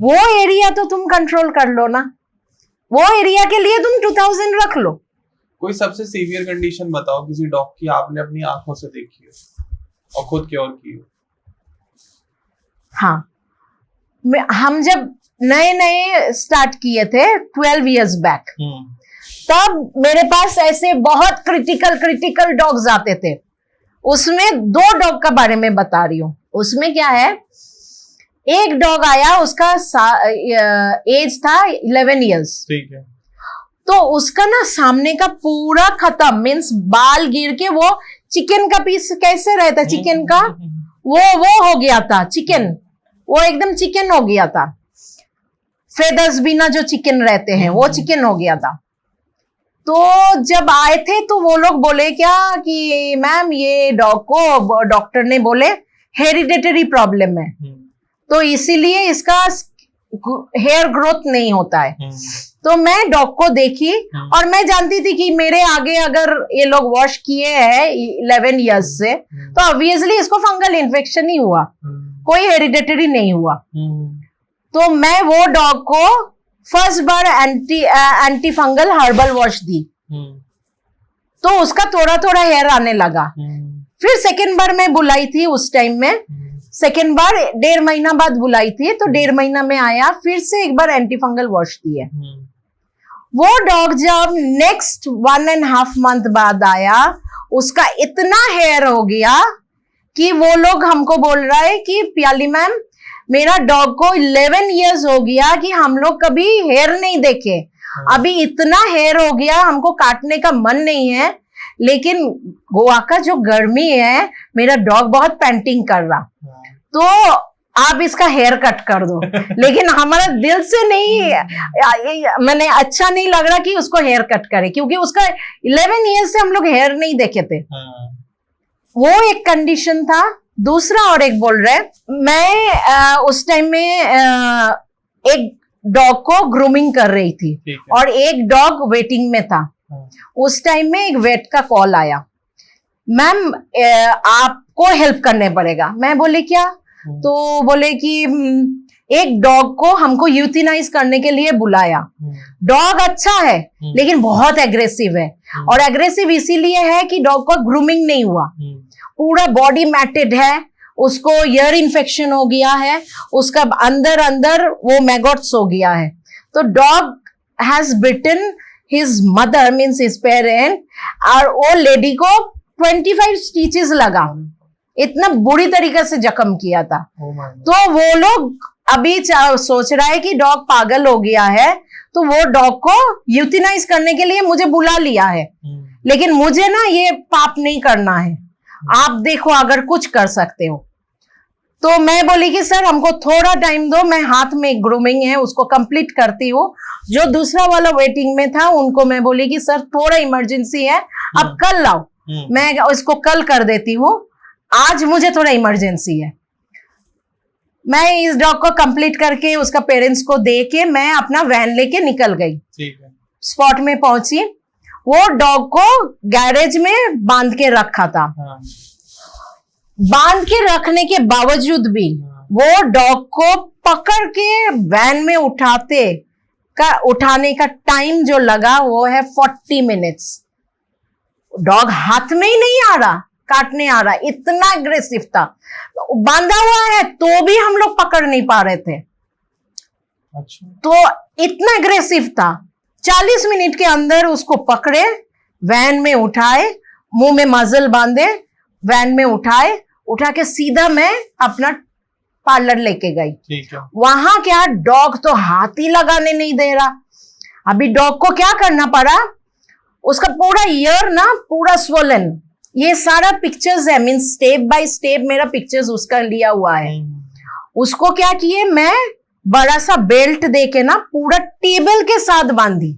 वो एरिया तो तुम कंट्रोल कर लो ना, वो एरिया के लिए तुम 2,000 रख लो। कोई सबसे सीवियर कंडीशन बताओ किसी डॉग की, आपने अपनी आंखों से देखी हो और खुद क्योर की हो। हाँ, हम जब नए नए स्टार्ट किए थे 12 years बैक, तब मेरे पास ऐसे बहुत क्रिटिकल डॉग्स आते थे। उसमें 2 डॉग का बारे में बता रही हूँ। उसमें क्या है, एक डॉग आया, उसका एज था 11 years। ठीक है, तो उसका ना सामने का पूरा खत्म, मीन्स बाल गिर के वो चिकन का पीस कैसे रहता, चिकन का वो हो गया था, चिकन वो एकदम चिकन हो गया था, फेदर्स बिना जो चिकन रहते हैं वो चिकन हो गया था। तो जब आए थे तो वो लोग बोले क्या कि मैम ये डॉग को डॉक्टर ने बोले हेरिडेटरी प्रॉब्लम है, तो इसीलिए इसका हेयर ग्रोथ नहीं होता है। तो मैं डॉग को देखी और मैं जानती थी कि मेरे आगे अगर ये लोग वॉश किए हैं 11 years से तो ऑब्वियसली इसको फंगल इन्फेक्शन ही हुआ, कोई हेरिडेटरी नहीं हुआ। तो मैं वो डॉग को फर्स्ट बार एंटी फंगल हर्बल वॉश दी, तो उसका थोड़ा थोड़ा हेयर आने लगा। फिर सेकेंड बार मैं बुलाई थी, उस टाइम में सेकेंड बार 1.5 महीना बाद बुलाई थी, तो 1.5 महीना में आया, फिर से एक बार एंटी फंगल वॉश दिए। वो डॉग जब नेक्स्ट 1.5 month बाद आया, उसका इतना हेयर हो गया कि वो लोग हमको बोल रहा है कि प्याली मैम मेरा डॉग को 11 years हो गया कि हम लोग कभी हेयर नहीं देखे, अभी इतना हेयर हो गया हमको काटने का मन नहीं है, लेकिन गोवा का जो गर्मी है मेरा डॉग बहुत पेंटिंग कर रहा, तो आप इसका हेयर कट कर दो। लेकिन हमारा दिल से नहीं, मैंने अच्छा नहीं लग रहा कि उसको हेयर कट करे, क्योंकि उसका 11 years से हम लोग हेयर नहीं देखे थे। वो एक कंडीशन था। दूसरा और एक बोल रहे, मैं उस टाइम में एक डॉग को ग्रूमिंग कर रही थी और एक डॉग वेटिंग में था। उस टाइम में एक वेट का कॉल आया, मैम आपको हेल्प करने पड़ेगा। मैं बोले क्या? तो बोले कि एक डॉग को हमको यूथिनाइज करने के लिए बुलाया। डॉग अच्छा है लेकिन बहुत एग्रेसिव है, और एग्रेसिव इसीलिए है कि डॉग का ग्रूमिंग नहीं हुआ, पूरा बॉडी मैटेड है, उसको ईयर इन्फेक्शन हो गया है, उसका अंदर अंदर वो मैगोट्स हो गया है। तो dog has bitten his mother means his parent, और वो लेडी को 25 स्टिचेस लगा, इतना बुरी तरीके से जख्म किया था। तो वो लोग अभी सोच रहा है कि डॉग पागल हो गया है, तो वो डॉग को यूथिनाइज करने के लिए मुझे बुला लिया है। लेकिन मुझे ना ये पाप नहीं करना है, आप देखो अगर कुछ कर सकते हो। तो मैं बोली कि सर हमको थोड़ा टाइम दो, मैं हाथ में ग्रूमिंग है उसको कंप्लीट करती हूँ। जो दूसरा वाला वेटिंग में था उनको मैं बोली कि सर थोड़ा इमरजेंसी है, अब कल लाओ, मैं इसको कल कर देती हूँ, आज मुझे थोड़ा इमरजेंसी है। मैं इस डॉग को कंप्लीट करके उसका पेरेंट्स को दे के मैं अपना वैन लेके निकल गई। ठीक है। स्पॉट में पहुंची, वो डॉग को गैरेज में बांध के रखा था। हाँ। बांध के रखने के बावजूद भी वो डॉग को पकड़ के वैन में उठाने का टाइम जो लगा वो है 40 मिनट्स। डॉग हाथ में ही नहीं आ रहा, काटने आ रहा, इतना अग्रेसिव था। बांधा हुआ है तो भी हम लोग पकड़ नहीं पा रहे थे। अच्छा। तो इतना अग्रेसिव था। 40 मिनट के अंदर उसको पकड़े, वैन में उठाए, मुंह में मजल बांधे, वैन में उठा के सीधा मैं अपना पार्लर लेके गई। ठीक है। वहां क्या डॉग तो हाथ ही लगाने नहीं दे रहा। अभी डॉग को क्या करना पड़ा, उसका पूरा ईयर ना पूरा स्वोलन, ये सारा पिक्चर्स है, मीन स्टेप बाय स्टेप मेरा पिक्चर्स उसका लिया हुआ है। उसको क्या किए, मैं बड़ा सा बेल्ट दे के ना पूरा टेबल के साथ बांधी,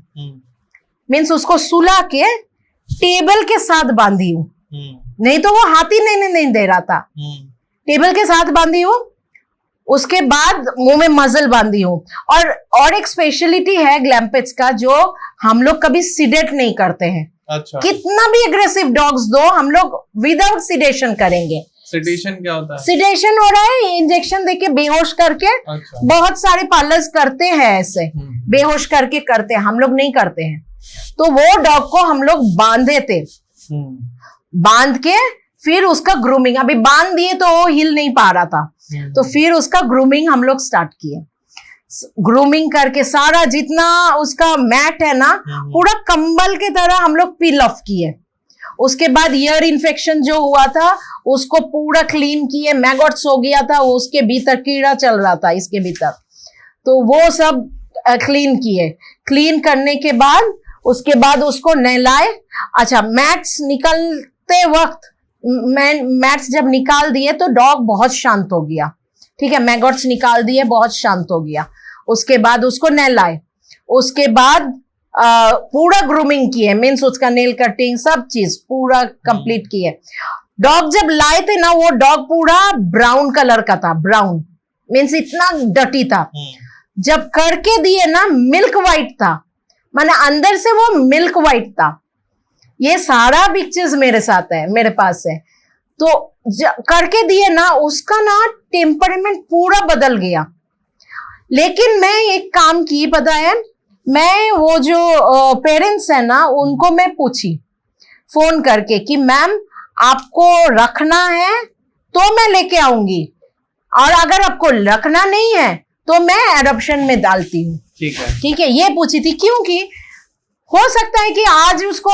मीन्स उसको सुला के टेबल के साथ बांधी हूँ, नहीं तो वो हाथ ही नहीं दे रहा था। टेबल के साथ बांधी हूँ, उसके बाद मुंह में मजल बांधी हूँ। और एक स्पेशलिटी है ग्लैम्पेट्स का जो हम लोग कभी सिडेट नहीं करते हैं। अच्छा। कितना भी एग्रेसिव डॉग्स दो हम लोग विदाउट सिडेशन करेंगे। सिडेशन क्या होता है? सिडेशन हो रहा है इंजेक्शन देके बेहोश करके। अच्छा। बहुत सारे पार्लर्स करते हैं ऐसे, बेहोश करके करते हैं, हम लोग नहीं करते हैं। तो वो डॉग को हम लोग बांधे थे, बांध के फिर उसका ग्रूमिंग, अभी बांध दिए तो वो हिल नहीं पा रहा था, तो फिर उसका ग्रूमिंग हम लोग स्टार्ट किए। ग्रूमिंग करके सारा जितना उसका मैट है ना पूरा कंबल के तरह हम लोग पील ऑफ किए। उसके बाद ईयर इन्फेक्शन जो हुआ था उसको पूरा क्लीन किए, मैगॉट्स हो गया था, उसके भीतर कीड़ा चल रहा था इसके भीतर, तो वो सब क्लीन किए। क्लीन करने के बाद उसके बाद उसको नहलाए। अच्छा, मैट्स निकलते वक्त मैट्स जब निकाल दिए तो डॉग बहुत शांत हो गया। ठीक है, मैगॉट्स निकाल दिए, बहुत शांत हो गया। उसके बाद उसको नहलाए, उसके बाद पूरा ग्रूमिंग किए, मीन्स उसका नेल कटिंग सब चीज पूरा कंप्लीट किए। डॉग जब लाए थे ना वो डॉग पूरा ब्राउन कलर का था, ब्राउन मीन्स इतना डटी था। जब करके दिए ना मिल्क वाइट था, माने अंदर से वो मिल्क वाइट था। ये सारा पिक्चर्स मेरे साथ है, मेरे पास है। तो करके दिए ना उसका ना टेम्परामेंट पूरा बदल गया। लेकिन मैं एक काम की, पता है, मैं वो जो पेरेंट्स है ना उनको मैं पूछी फोन करके कि मैम आपको रखना है तो मैं लेके आऊंगी, और अगर आपको रखना नहीं है तो मैं एडॉप्शन में डालती हूँ। ठीक है, ये पूछी थी, क्योंकि हो सकता है कि आज उसको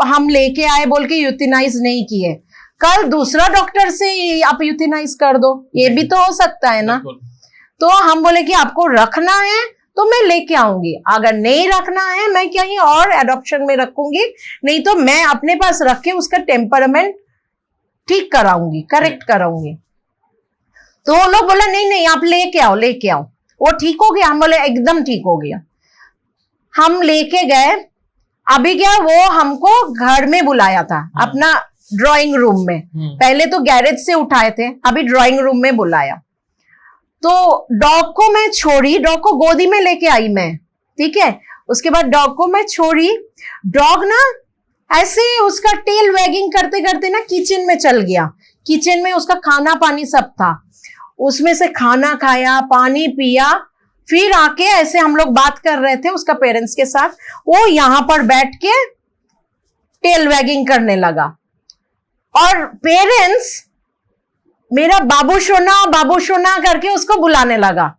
हम लेके आए बोल के यूथेनाइज नहीं किए, कल दूसरा डॉक्टर से आप यूथेनाइज कर दो, ये भी तो हो सकता है ना। तो हम बोले कि आपको रखना है तो मैं लेके आऊंगी, अगर नहीं रखना है मैं कहीं और एडॉप्शन में रखूंगी, नहीं तो मैं अपने पास रख के उसका टेम्परामेंट ठीक कराऊंगी, करेक्ट कराऊंगी। तो वो लोग बोला नहीं आप लेके आओ। वो ठीक हो गया, हम बोले एकदम ठीक हो गया। हम लेके गए। अभी क्या, वो हमको घर में बुलाया था, अपना ड्राइंग रूम में। पहले तो गैरेज से उठाए थे, अभी ड्राइंग रूम में बुलाया। तो डॉग को मैं छोड़ी, डॉग को गोदी में लेके आई मैं। ठीक है, उसके बाद डॉग को मैं छोड़ी। डॉग ना ऐसे उसका टेल वैगिंग करते करते ना किचन में चल गया। किचन में उसका खाना पानी सब था, उसमें से खाना खाया, पानी पिया, फिर आके ऐसे हम लोग बात कर रहे थे उसका पेरेंट्स के साथ, वो यहाँ पर बैठ के टेल वैगिंग करने लगा। और पेरेंट्स मेरा बाबू सोना करके उसको बुलाने लगा।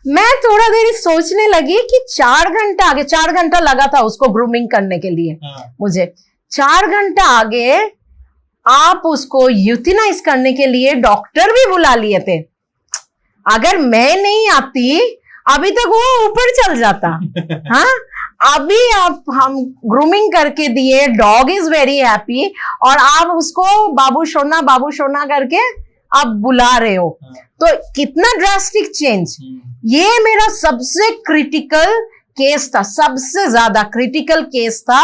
मैं थोड़ा देर सोचने लगी कि 4 घंटा लगा था उसको ग्रूमिंग करने के लिए। मुझे 4 घंटा आगे आप उसको यूथेनाइज करने के लिए डॉक्टर भी बुला लिए थे। अगर मैं नहीं आती अभी तक वो ऊपर चल जाता। हाँ, अभी आप हम ग्रूमिंग करके दिए, डॉग इज वेरी हैप्पी, और आप उसको बाबू सोना करके आप बुला रहे हो, तो कितना ड्रास्टिक चेंज। ये मेरा सबसे क्रिटिकल केस था, सबसे ज्यादा क्रिटिकल केस था,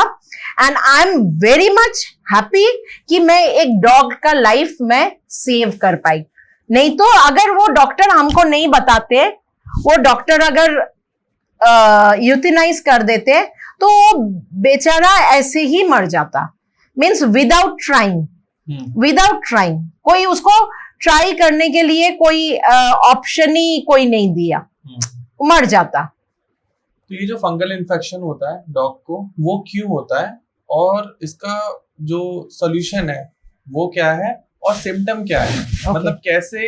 and I am very much happy कि मैं एक डॉग का लाइफ में सेव कर पाई। नहीं तो अगर वो डॉक्टर हमको नहीं बताते, वो डॉक्टर अगर यूथेनाइज कर देते तो वो बेचारा ऐसे ही मर जाता, मीन्स विदाउट ट्राइंग। कोई उसको ट्राई करने के लिए कोई ऑप्शन ही कोई नहीं दिया, मर जाता। तो ये जो फंगल इन्फेक्शन होता है डॉग को, वो क्यों होता है और इसका जो सोल्यूशन है वो क्या है और सिम्टम क्या है? मतलब कैसे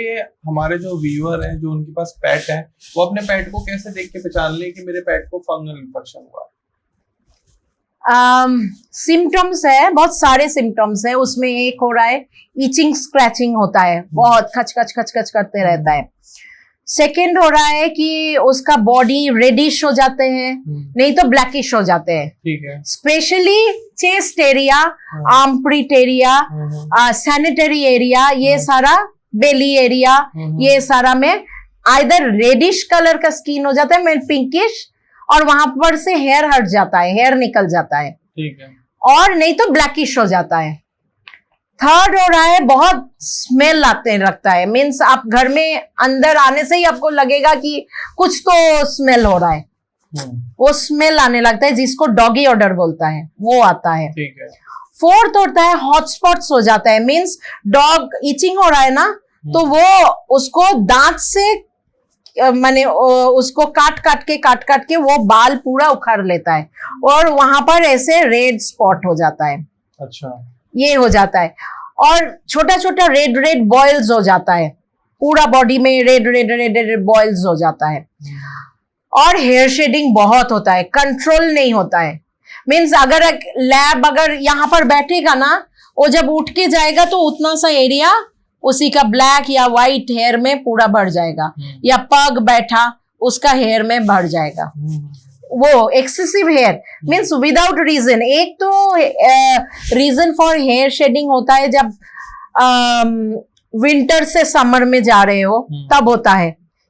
हमारे जो व्यूअर हैं, जो उनके पास पेट है, वो अपने पेट को कैसे देख के पहचान ले कि मेरे पेट को फंगल इन्फेक्शन हुआ? सिम्टम्स है, बहुत सारे सिम्टम्स है। उसमें एक हो रहा है ईचिंग, स्क्रैचिंग होता है, बहुत खच खच करते रहता है। सेकेंड हो रहा है कि उसका बॉडी रेडिश हो जाते हैं, नहीं तो ब्लैकिश हो जाते हैं। ठीक है। Specially chest area, armpit area, sanitary area, ये सारा बेली एरिया, ये सारा में आइदर रेडिश कलर का स्किन हो जाता है, मैं पिंकिश, और वहां पर से हेयर हट जाता है, हेयर निकल जाता है। ठीक है। और नहीं तो ब्लैकिश हो जाता है। थर्ड हो रहा है बहुत स्मेल आते लगता है, मीन्स आप घर में अंदर आने से ही आपको लगेगा कि कुछ तो स्मेल हो रहा है, वो स्मेल आने लगता है, जिसको डॉगी ऑर्डर बोलता है, वो आता है। ठीक है। फोर्थ होता है हॉटस्पॉट्स हो जाता है, मीन्स डॉग इचिंग हो रहा है ना, तो वो उसको दांत से माने उसको काट काट के वो बाल पूरा उखाड़ लेता है, और वहां पर ऐसे रेड स्पॉट हो जाता है। अच्छा, ये हो जाता है। और छोटा छोटा रेड बॉयल्स हो जाता है, पूरा बॉडी में रेड बॉयल्स हो जाता है। और हेयर शेडिंग बहुत होता है, कंट्रोल नहीं होता है, मीन्स अगर लैब अगर यहाँ पर बैठेगा ना, वो जब उठ के जाएगा तो उतना सा एरिया उसी का ब्लैक या व्हाइट हेयर में पूरा भर जाएगा, या पग बैठा उसका हेयर में भर जाएगा। वो excessive hair means without reason. एक तो रीजन फॉर हेयर शेडिंग होता है जब विंटर से समर में जा रहे हो, तब होता है,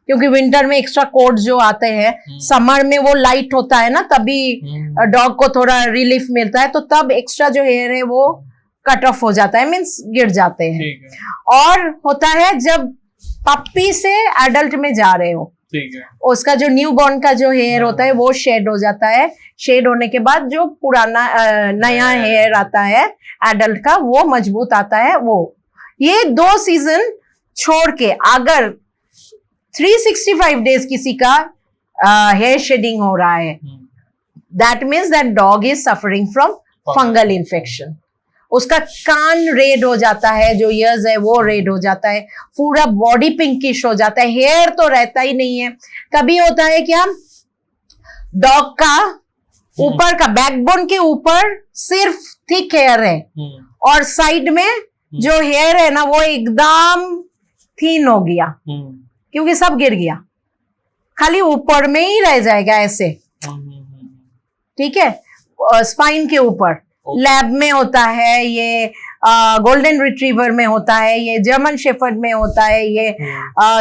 क्योंकि विंटर में एक्स्ट्रा कोट जो आते हैं, समर में वो लाइट होता है ना, तभी डॉग को थोड़ा रिलीफ मिलता है, तो तब एक्स्ट्रा जो हेयर है वो कट ऑफ हो जाता है, मीन्स गिर जाते हैं। और होता है जब पप्पी से एडल्ट में जा रहे हो, ठीक है, उसका जो न्यू बॉर्न का जो हेयर होता है वो शेड हो जाता है, शेड होने के बाद जो पुराना नया हेयर आता है एडल्ट का, वो मजबूत आता है। वो ये 2 सीजन छोड़ के अगर 365 डेज किसी का हेयर शेडिंग हो रहा है, that means that dog is suffering from fungal infection. उसका कान रेड हो जाता है, जो ईयर्स है वो रेड हो जाता है, पूरा बॉडी पिंकिश हो जाता है, हेयर तो रहता ही नहीं है। कभी होता है क्या, डॉग का ऊपर का बैकबोन के ऊपर सिर्फ थिक हेयर है, और साइड में जो हेयर है ना वो एकदम थीन हो गया, क्योंकि सब गिर गया, खाली ऊपर में ही रह जाएगा ऐसे। ठीक है, स्पाइन के ऊपर। लैब में होता है ये, गोल्डन रिट्रीवर में होता है ये, जर्मन शेफर्ड में होता है ये,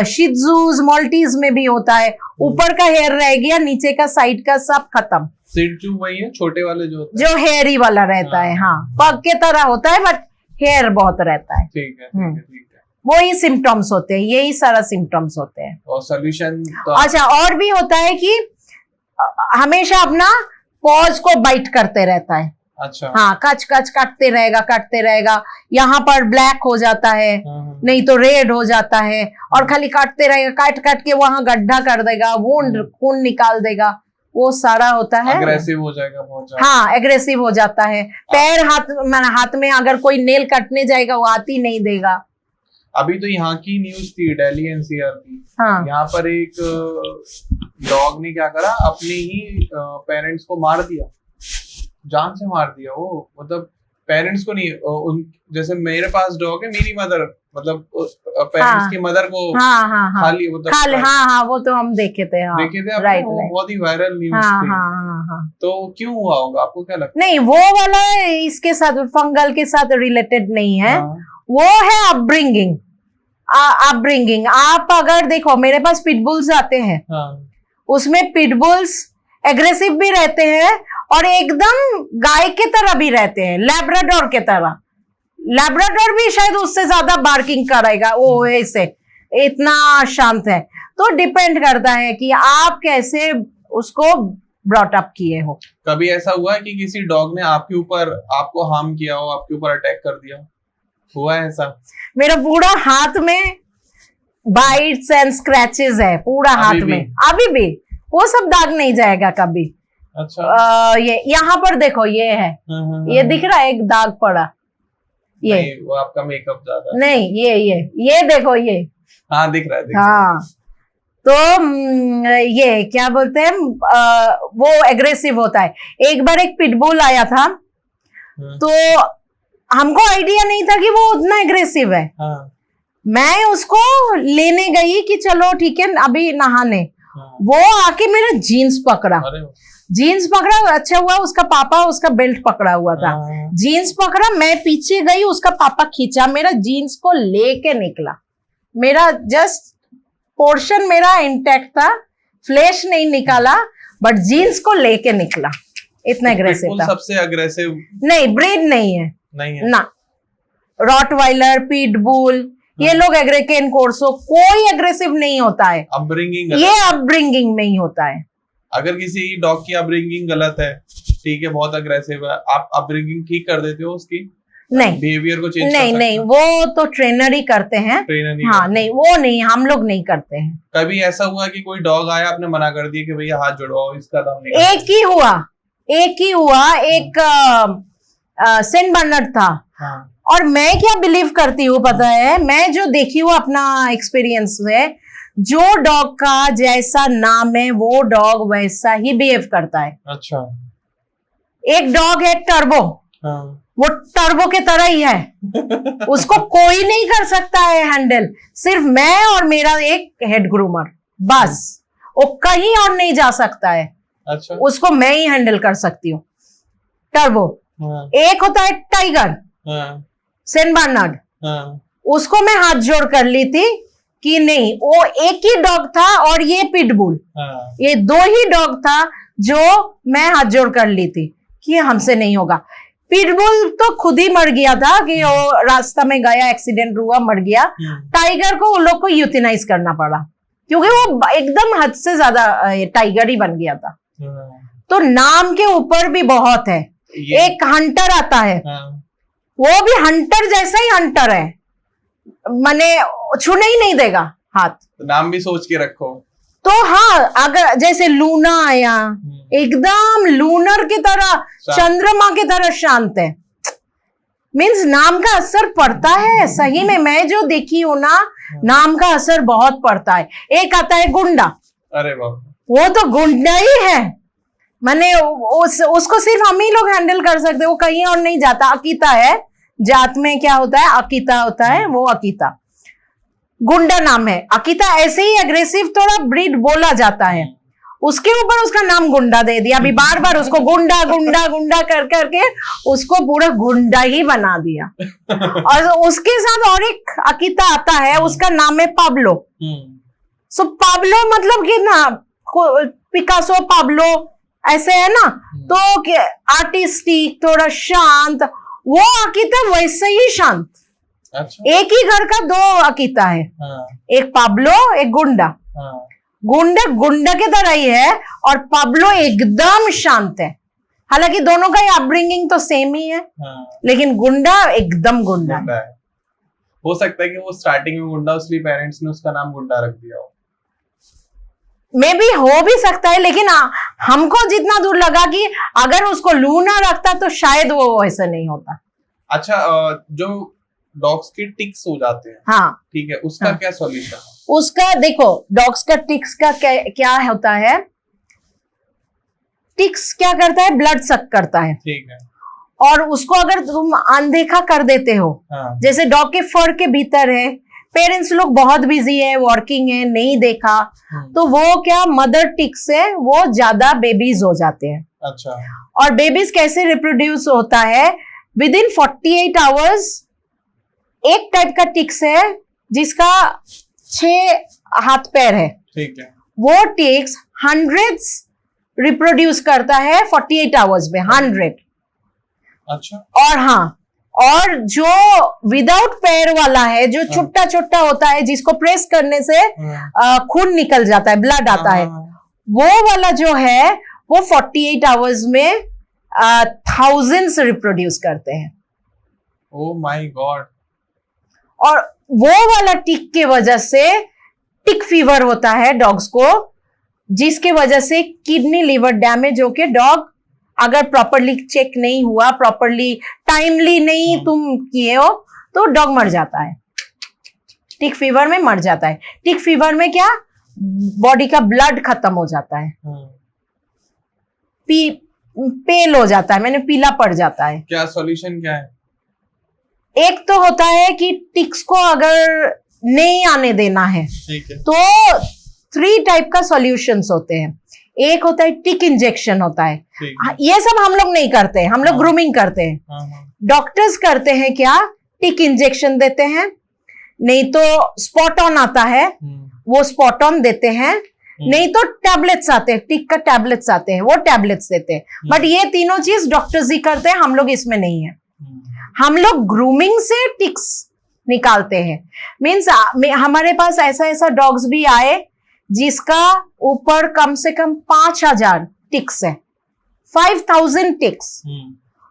शिट्जूज माल्टीज में भी होता है। ऊपर का हेयर रह गया, नीचे का साइड का सब खत्म। शिट्जू वही है, छोटे वाले जो होते हैं, जो हेयरी वाला रहता है। हाँ, पग के तरह होता है बट हेयर बहुत रहता है। ठीक है, ठीक है। वही सिम्टम्स होते हैं, यही सारा सिम्टम्स होते हैं। और सोल्यूशन अच्छा, और भी होता है कि हमेशा अपना पॉज को बाइट करते रहता है। अच्छा, हाँ, कच काटते रहेगा, यहाँ पर ब्लैक हो जाता है, नहीं तो रेड हो जाता है, और खाली काटते रहेगा, काट के वहां गड्ढा कर देगा, खून निकाल देगा, वो सारा होता है। एग्रेसिव हो जाएगा बहुत ज्यादा। हाँ, एग्रेसिव हो जाता है। पैर हाथ में अगर कोई नेल कटने जाएगा वो हाथ ही नहीं देगा। अभी तो यहाँ की न्यूज थी, दिल्ली एनसीआर की। हाँ। यहाँ पर एक डॉग ने क्या करा, अपने ही पेरेंट्स को मार दिया, जान से मार दिया। वो मतलब पेरेंट्स को नहीं जैसे मेरे पास डॉग है, मेरी मदर मतलब पेरेंट्स हाँ, की मदर को हाँ, खाली मतलब खाली, हाँ, वो तो हम देखे थे, हाँ, देखे थे आपने, राइट, वो राइट, बहुत ही वायरल न्यूज हाँ, थी। हाँ। तो क्यों हुआ होगा, आपको क्या लगता नहीं, वो वाला इसके साथ फंगल के साथ रिलेटेड नहीं है। है? हाँ, वो है अपब्रिंगिंग। अपब्रिंगिंग, आप अगर देखो मेरे पास पिटबुल्स आते हैं, हाँ, उसमें पिटबुल्स एग्रेसिव भी रहते हैं और एकदम गाय के तरह भी रहते हैं, लैब्राडोर के तरह। लैब्राडोर भी शायद उससे ज्यादा बार्किंग करेगा, वो ऐसे इतना शांत है। तो डिपेंड करता है कि आप कैसे उसको ब्रॉट अप किए हो। कभी ऐसा हुआ है कि किसी डॉग ने आपके ऊपर आपको हार्म किया हो, आपके ऊपर अटैक कर दिया हो? हुआ है ऐसा? मेरा पूरा हाथ में बाइट्स एंड स्क्रैचेस है, पूरा अभी हाथ भी? में अभी भी। वो सब दाग नहीं जाएगा कभी। अच्छा। ये यहाँ पर देखो, ये है, ये दिख रहा है एक दाग पड़ा, ये नहीं, वो आपका मेकअप ज्यादा है। नहीं, ये देखो, ये हाँ, दिख रहा है, दिख रहा है। हाँ। तो ये क्या बोलते हैं, वो एग्रेसिव होता है। एक बार एक पिटबुल आया था, तो हमको आइडिया नहीं था कि वो उतना एग्रेसिव है। हाँ, मैं उसको लेने गई कि चलो ठीक है अभी नहाने। हाँ। वो आके मेरा जीन्स पकड़ा, अरे वाह। जीन्स पकड़ा। अच्छा हुआ उसका पापा उसका बेल्ट पकड़ा हुआ था। हाँ। जीन्स पकड़ा, मैं पीछे गई, उसका पापा खींचा, मेरा जीन्स को लेके निकला। मेरा जस्ट पोर्शन मेरा इंटैक्ट था, फ्लैश नहीं निकाला, बट जीन्स को लेके निकला। इतना एग्रेसिव पिटबुल था। सबसे अग्रेसिव नहीं, ब्रीड नहीं है नहीं है ना। रॉटवाइलर, पिटबुल, ये लोग एग्रेकेन कोर्सो, कोई एग्रेसिव नहीं होता है। अपब्रिंगिंग ये अपब्रिंगिंग नहीं होता है। अगर किसी डॉग की अपब्रिंगिंग गलत है, ठीक है, बहुत अग्रेसिव है, आप अपब्रिंगिंग ठीक कर देते हो उसकी? नहीं, बिहेवियर को चेंज नहीं, नहीं, वो तो ट्रेनर ही करते हैं। ट्रेनर नहीं हाँ, करते। नहीं, वो नहीं, हम लोग नहीं करते हैं। कभी ऐसा हुआ कि कोई डॉग आया, आपने मना कर दिया कि भैया हाथ जुड़वाओ, इसका दाम नहीं करते? एक ही हुआ, एक सेंट बर्नार्ड था। हाँ, और मैं क्या बिलीव करती हूँ पता है, मैं जो देखी हूँ अपना एक्सपीरियंस है, जो डॉग का जैसा नाम है वो डॉग वैसा ही बिहेव करता है। अच्छा। एक डॉग है टर्बो, हाँ। वो टर्बो के तरह ही है। उसको कोई नहीं कर सकता है हैंडल, सिर्फ मैं और मेरा एक हेड ग्रूमर, बस। वो कहीं और नहीं जा सकता है। अच्छा। उसको मैं ही हैंडल कर सकती हूँ, टर्बो। हाँ, एक होता है टाइगर, हाँ, सेंट बर्नार्ड, हाँ, उसको मैं हाथ जोड़ कर ली थी कि नहीं, वो एक ही डॉग था। और ये पिटबुल, हाँ। ये दो ही डॉग था जो मैं हाथ जोड़ कर ली थी कि हमसे नहीं होगा। पिटबुल तो खुद ही मर गया था कि वो रास्ता में गया, एक्सीडेंट हुआ, मर गया। टाइगर को उन लोग को यूथिनाइज करना पड़ा क्योंकि वो एकदम हद से ज्यादा टाइगर ही बन गया था। तो नाम के ऊपर भी बहुत है। एक हंटर आता है, वो भी हंटर जैसा ही हंटर है, माने छूने ही नहीं देगा हाथ। तो नाम भी सोच के रखो। तो हाँ, अगर जैसे लूना आया, एकदम लूनर की तरह, चंद्रमा की तरह शांत है। मीन्स नाम का असर पड़ता है सही में। मैं जो देखी हूं ना, नाम का असर बहुत पड़ता है। एक आता है गुंडा, अरे बाप, वो तो गुंडा ही है, माने उसको सिर्फ हम ही लोग हैंडल कर सकते, वो कहीं और नहीं जाता। अकीता है, जात में क्या होता है, अकीता होता है, वो अकीता गुंडा नाम है। अकीता ऐसे ही एग्रेसिव थोड़ा ब्रीड बोला जाता है, उसके ऊपर उसका नाम गुंडा दे दिया। अभी बार बार उसको गुंडा गुंडा गुंडा कर करके उसको पूरा गुंडा ही बना दिया। और उसके साथ और एक अकीता आता है, उसका नाम है पाब्लो। सो पाब्लो मतलब कि ना, पिकासो पाब्लो ऐसे है ना, तो आर्टिस्टिक, थोड़ा शांत। वो अकीता वैसे ही शांत। अच्छा। एक ही घर का दो अकीता है। हाँ। एक पाब्लो, एक गुंडा। हाँ। गुंडा गुंडा के तरह ही है और पाब्लो एकदम शांत है। हालांकि दोनों का अपब्रिंगिंग तो सेम ही है। हाँ। लेकिन गुंडा एकदम गुंडा है। हो सकता है कि वो स्टार्टिंग में गुंडा, इसलिए पेरेंट्स ने उसका नाम गुंडा रख दिया हो। मे भी हो भी सकता है, लेकिन हमको जितना दूर लगा कि अगर उसको लूना रखता तो शायद वो ऐसा नहीं होता। अच्छा, जो डॉग्स के टिक्स हो जाते हैं, हाँ, ठीक है, उसका हाँ। क्या सॉल्यूशन है? उसका देखो, डॉग्स का टिक्स का क्या होता है। टिक्स क्या करता है, ब्लड सक करता है। ठीक है। और उसको अगर तुम अनदेखा कर देते हो, हाँ, जैसे डॉग के फर के भीतर है, पेरेंट्स लोग बहुत बिजी है, वर्किंग है, नहीं देखा, तो वो क्या मदर टिक से वो ज्यादा बेबीज हो जाते हैं। अच्छा, और बेबीज कैसे रिप्रोड्यूस होता है, विद इन 48 आवर्स एक टाइप का टिक्स है जिसका 6 हाथ पैर है, ठीक है, वो टिक्स हंड्रेड्स रिप्रोड्यूस करता है 48 आवर्स में, 100। अच्छा, और हाँ, और जो विदाउट पैर वाला है, जो छोटा छोटा होता है, जिसको प्रेस करने से खून निकल जाता है, ब्लड आता है, वो वाला जो है वो 48 आवर्स में थाउजेंड्स रिप्रोड्यूस करते हैं। Oh my God. और वो वाला टिक के वजह से टिक फीवर होता है डॉग्स को, जिसके वजह से किडनी लिवर डैमेज होके डॉग अगर प्रॉपरली चेक नहीं हुआ, प्रॉपरली टाइमली नहीं तुम किए हो, तो डॉग मर जाता है, टिक फीवर में मर जाता है। टिक फीवर में क्या, बॉडी का ब्लड खत्म हो जाता है, पेल हो जाता है, मैंने पीला पड़ जाता है। क्या सॉल्यूशन क्या है? एक तो होता है कि टिक्स को अगर नहीं आने देना है, ठीक है, तो 3 टाइप का सॉल्यूशंस होते हैं। एक होता है टिक इंजेक्शन होता है, ये सब हम लोग नहीं करते हैं, हम लोग ग्रूमिंग करते हैं। डॉक्टर्स करते हैं क्या, टिक इंजेक्शन देते हैं, नहीं तो स्पॉट ऑन आता है, वो स्पॉट ऑन देते हैं, नहीं तो टैबलेट्स आते हैं, टिक का टैबलेट्स आते हैं, वो टैबलेट्स देते हैं। बट ये तीनों चीज डॉक्टर्स ही करते हैं, हम लोग इसमें नहीं है। हम लोग ग्रूमिंग से टिक्स निकालते हैं। मीन्स हमारे पास ऐसा ऐसा डॉग्स भी आए जिसका ऊपर कम से कम 5000 टिक्स है, 5000 टिक्स।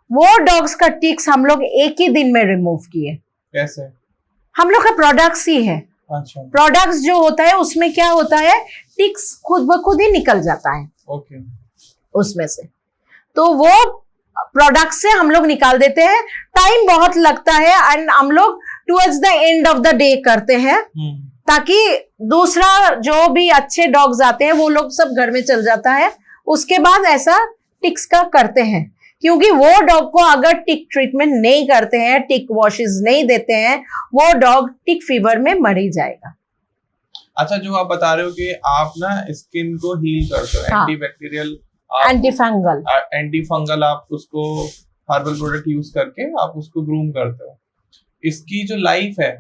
वो डॉग्स का टिक्स हम लोग एक ही दिन में रिमूव किए। कैसे? हम लोग का प्रोडक्ट्स ही है। अच्छा, प्रोडक्ट्स जो होता है उसमें क्या होता है, टिक्स खुद ब खुद ही निकल जाता है ओके, उसमें से। तो वो प्रोडक्ट से हम लोग निकाल देते हैं। टाइम बहुत लगता है एंड हम लोग towards the end of the day करते हैं, ताकि दूसरा जो भी अच्छे डॉग्स आते हैं वो लोग सब घर में चल जाता है। उसके बाद ऐसा टिक्स का करते हैं, क्योंकि वो डॉग को अगर टिक ट्रीटमेंट नहीं करते हैं, टिक वॉशेस नहीं देते हैं, वो डॉग टिक फीवर में मर ही जाएगा। अच्छा, जो आप बता रहे हो कि आप ना स्किन को हील करते हो, हाँ, एंटीबैक्टीरियल, एंटी फंगल आप उसको हर्बल प्रोडक्ट यूज करके आप उसको ग्रूम करते हो। इसकी जो लाइफ है,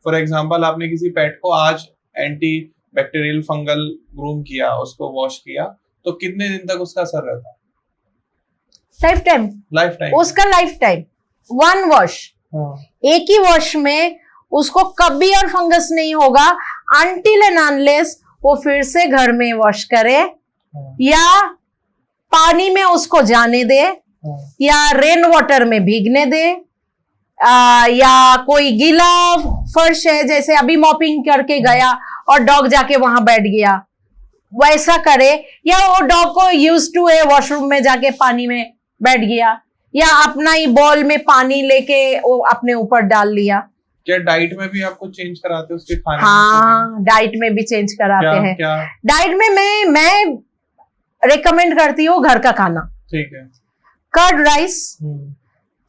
फॉर एग्जांपल आपने किसी पेट को आज एंटी बैक्टीरियल फंगल ग्रूम किया, उसको वॉश किया, तो कितने दिन तक उसका असर रहता है? लाइफ टाइम उसका, लाइफ टाइम 1 वॉश, एक ही वॉश में उसको कभी और फंगस नहीं होगा, अनटिल एंड अनलेस वो फिर से घर में वॉश करे, या पानी में उसको जाने दे, या रेन वाटर में भीगने दे, या कोई गीला फर्श है, जैसे अभी मॉपिंग करके गया और डॉग जाके वहां बैठ गया, वैसा करे, या वो डॉग को यूज टू है वॉशरूम में जाके पानी में बैठ गया, या अपना ही बॉल में पानी लेके वो अपने ऊपर डाल लिया। क्या डाइट में भी आपको चेंज कराते हो उसके खाने? हाँ, डाइट में भी चेंज कराते हैं। डाइट में मैं रेकमेंड करती हूँ घर का खाना। ठीक है, curd rice,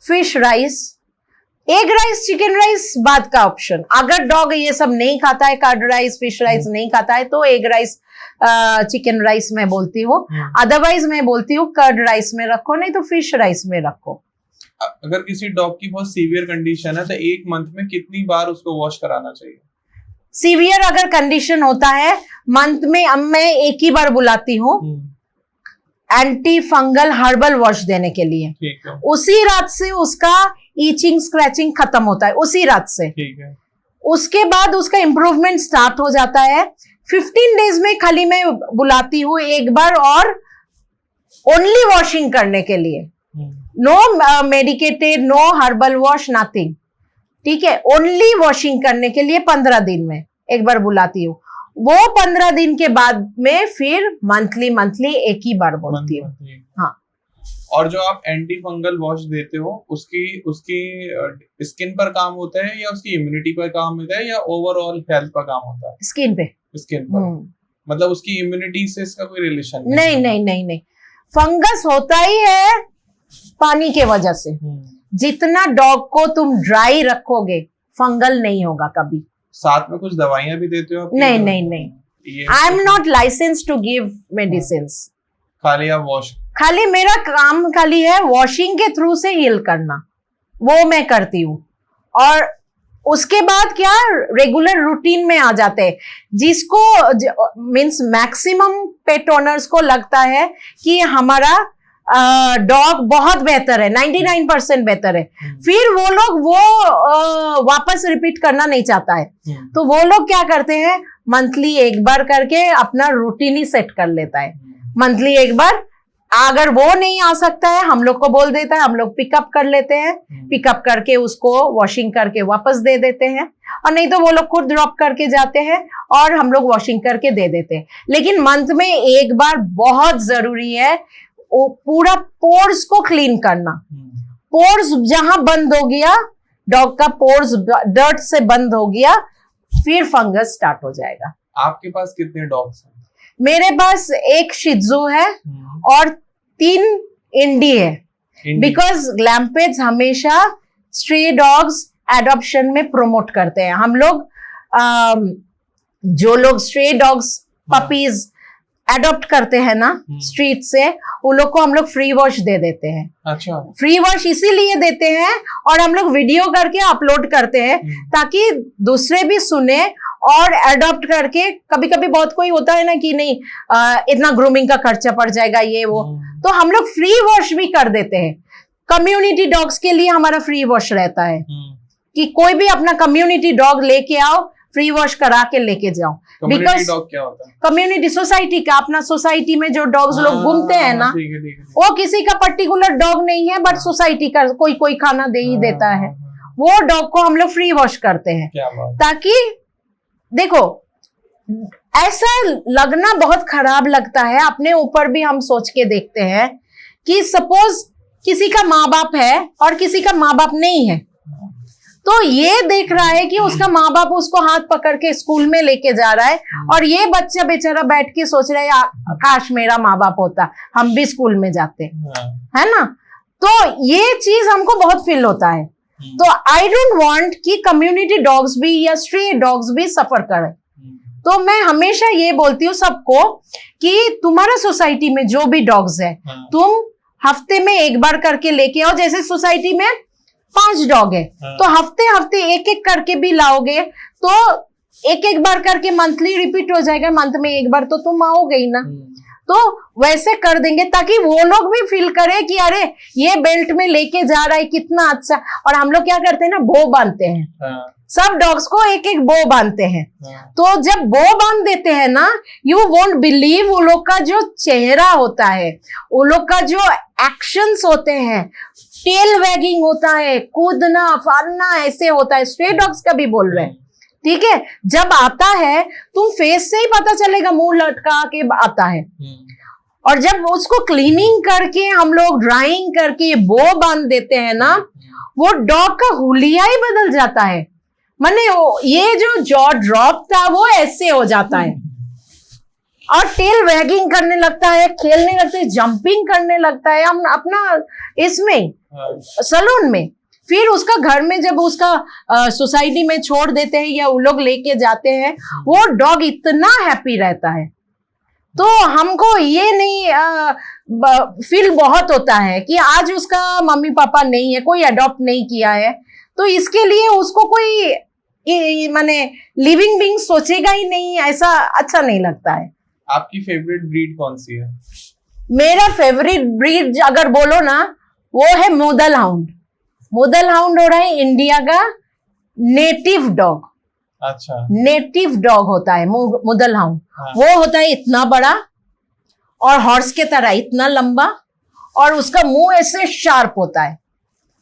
fish rice, egg rice, chicken rice बाद का ऑप्शन। अगर डॉग ये सब नहीं खाता है, कर्ड राइस, फिश राइस नहीं खाता है, तो एग राइस, चिकन राइस मैं बोलती हूँ। अदरवाइज मैं बोलती हूँ कर्ड राइस में रखो, नहीं तो फिश राइस में रखो। अगर किसी डॉग की बहुत सीवियर कंडीशन है, तो 1 मंथ में कितनी बार उसको वॉश कराना चाहिए? सीवियर अगर कंडीशन होता है, मंथ में अब मैं एक ही बार बुलाती हूँ एंटी फंगल हर्बल वॉश देने के लिए। ठीक है, उसी रात से उसका ईचिंग स्क्रैचिंग खत्म होता है, उसी रात से। ठीक है, उसके बाद उसका इम्प्रूवमेंट स्टार्ट हो जाता है। 15 डेज में खाली मैं बुलाती हूँ एक बार, और ओनली वॉशिंग करने के लिए, no medicated, no herbal wash, nothing. ठीक है, ओनली वॉशिंग करने के लिए 15 दिन में एक बार बुलाती हूँ। वो 15 दिन के बाद में फिर मंथली एक ही बार बोलती हूँ। हाँ, और जो आप एंटी फंगल वॉश देते हो, उसकी स्किन पर काम होता है, या उसकी इम्यूनिटी पर काम होता है, या ओवरऑल हेल्थ पर काम होता है? स्किन पर। मतलब उसकी इम्यूनिटी से इसका कोई रिलेशन नहीं। फंगस होता ही है पानी के वजह से। जितना डॉग को तुम ड्राई रखोगे फंगल नहीं होगा कभी। साथ में कुछ दवाइयां भी देते हो? नहीं नहीं नहीं, I am not licence to give medicine. खाली आप वॉश? खाली मेरा काम खाली है वॉशिंग के थ्रू से हील करना, वो मैं करती हूँ। और उसके बाद क्या रेगुलर रूटीन में आ जाते हैं। जिसको मीन्स मैक्सिमम पेट ओनर्स को लगता है कि हमारा डॉग बहुत बेहतर है, 99% बेहतर है, फिर वो लोग वो वापस रिपीट करना नहीं चाहता है, तो वो लोग क्या करते हैं मंथली एक बार करके अपना रूटीन ही सेट कर लेता है। मंथली एक बार, अगर वो नहीं आ सकता है हम लोग को बोल देता है, हम लोग पिकअप कर लेते हैं, पिकअप करके उसको वॉशिंग करके वापस दे देते हैं, और नहीं तो वो लोग खुद ड्रॉप करके जाते हैं और हम लोग वॉशिंग करके दे देते हैं। लेकिन मंथ में एक बार बहुत जरूरी है वो पूरा पोर्स को क्लीन करना। पोर्स जहां बंद हो गया, डॉग का पोर्स डर्ट से बंद हो गया, फिर फंगस स्टार्ट हो जाएगा। आपके पास कितने डॉग्स हैं? मेरे पास एक शित्जू है और 3 इंडी है, बिकॉज ग्लैम्पेज हमेशा स्ट्रे डॉग्स एडॉप्शन में प्रमोट करते हैं। हम लोग जो लोग स्ट्रे डॉग्स पपीज एडॉप्ट करते हैं ना स्ट्रीट से, उन लोग को हम लोग फ्री वॉश दे देते हैं। अच्छा। फ्री वॉश इसीलिए देते हैं और हम लोग वीडियो करके अपलोड करते हैं ताकि दूसरे भी सुने और एडॉप्ट करके। कभी कभी बहुत कोई होता है ना कि नहीं इतना ग्रूमिंग का खर्चा पड़ जाएगा ये वो, तो हम लोग फ्री वॉश भी कर देते हैं। कम्युनिटी डॉग्स के लिए हमारा फ्री वॉश रहता है कि कोई भी अपना कम्युनिटी डॉग लेके आओ, फ्री वॉश करा के लेके जाओ। कम्युनिटी डॉग क्या होता है? कम्युनिटी सोसाइटी का, अपना सोसाइटी में जो डॉग्स लोग घूमते हैं ना, ठीक है। वो किसी का पर्टिकुलर डॉग नहीं है, बट सोसाइटी का कोई कोई खाना दे ही देता है, वो डॉग को हम लोग फ्री वॉश करते हैं। क्या बात। ताकि देखो ऐसा लगना बहुत खराब लगता है, अपने ऊपर भी हम सोच के देखते हैं कि सपोज किसी का माँ बाप है और किसी का माँ बाप नहीं है, तो ये देख रहा है कि उसका माँ बाप उसको हाथ पकड़ के स्कूल में लेके जा रहा है, और ये बच्चा बेचारा बैठ के सोच रहा है काश मेरा माँ बाप होता, हम भी स्कूल में जाते, है ना। तो ये चीज हमको बहुत फील होता है। तो आई डोंट वांट कि कम्युनिटी डॉग्स भी या स्ट्रे डॉग्स भी सफर करें। तो मैं हमेशा ये बोलती हूँ सबको कि तुम्हारा सोसाइटी में जो भी डॉग्स है, तुम हफ्ते में एक बार करके लेके आओ। जैसे सोसाइटी में 5 डॉग है, तो हफ्ते हफ्ते एक एक करके भी लाओगे तो एक एक बार करके मंथली रिपीट हो जाएगा। मंथ में एक बार तो तुम आओगे ही ना, तो वैसे कर देंगे ताकि वो लोग भी फील करे कि अरे ये बेल्ट में लेके जा रहा है, कितना अच्छा। और हम लोग क्या करते हैं ना, बो बांधते हैं, सब डॉग्स को एक एक बो बांधते हैं। तो जब बो बांध देते हैं ना, यू वोंट बिलीव वो लोग का जो चेहरा होता है, वो लोग का जो एक्शंस होते हैं, टेल वैगिंग होता है, कूदना फाड़ना ऐसे होता है। स्ट्रे डॉग्स का भी बोल रहे हैं, ठीक है। जब आता है तुम फेस से ही पता चलेगा, मुंह लटका के आता है। और जब उसको क्लीनिंग करके हम लोग ड्राइंग करके बो बांध देते हैं ना, वो डॉग का हुलिया ही बदल जाता है। माने ये जो जॉ ड्रॉप था वो ऐसे हो जाता है, और टेल वैगिंग करने लगता है, खेलने लगता है, जंपिंग करने लगता है। हम अपना इसमें सलून में, फिर उसका घर में जब उसका सोसाइटी में छोड़ देते हैं या वो लोग लेके जाते हैं, वो डॉग इतना हैप्पी रहता है। तो हमको ये नहीं फील बहुत होता है कि आज उसका मम्मी पापा नहीं है, कोई अडॉप्ट नहीं किया है, तो इसके लिए उसको कोई माने लिविंग बीइंग सोचेगा ही नहीं, ऐसा अच्छा नहीं लगता है। आपकी फेवरेट ब्रीड कौन सी है? मेरा फेवरेट ब्रीड अगर बोलो ना, वो है मुदल हाउंड। मुदल हाउंड हो रहा है इंडिया का नेटिव डॉग। अच्छा। नेटिव डॉग होता है मुदल हाउंड। वो होता है इतना बड़ा और हॉर्स के तरह इतना लंबा, और उसका मुंह ऐसे शार्प होता है।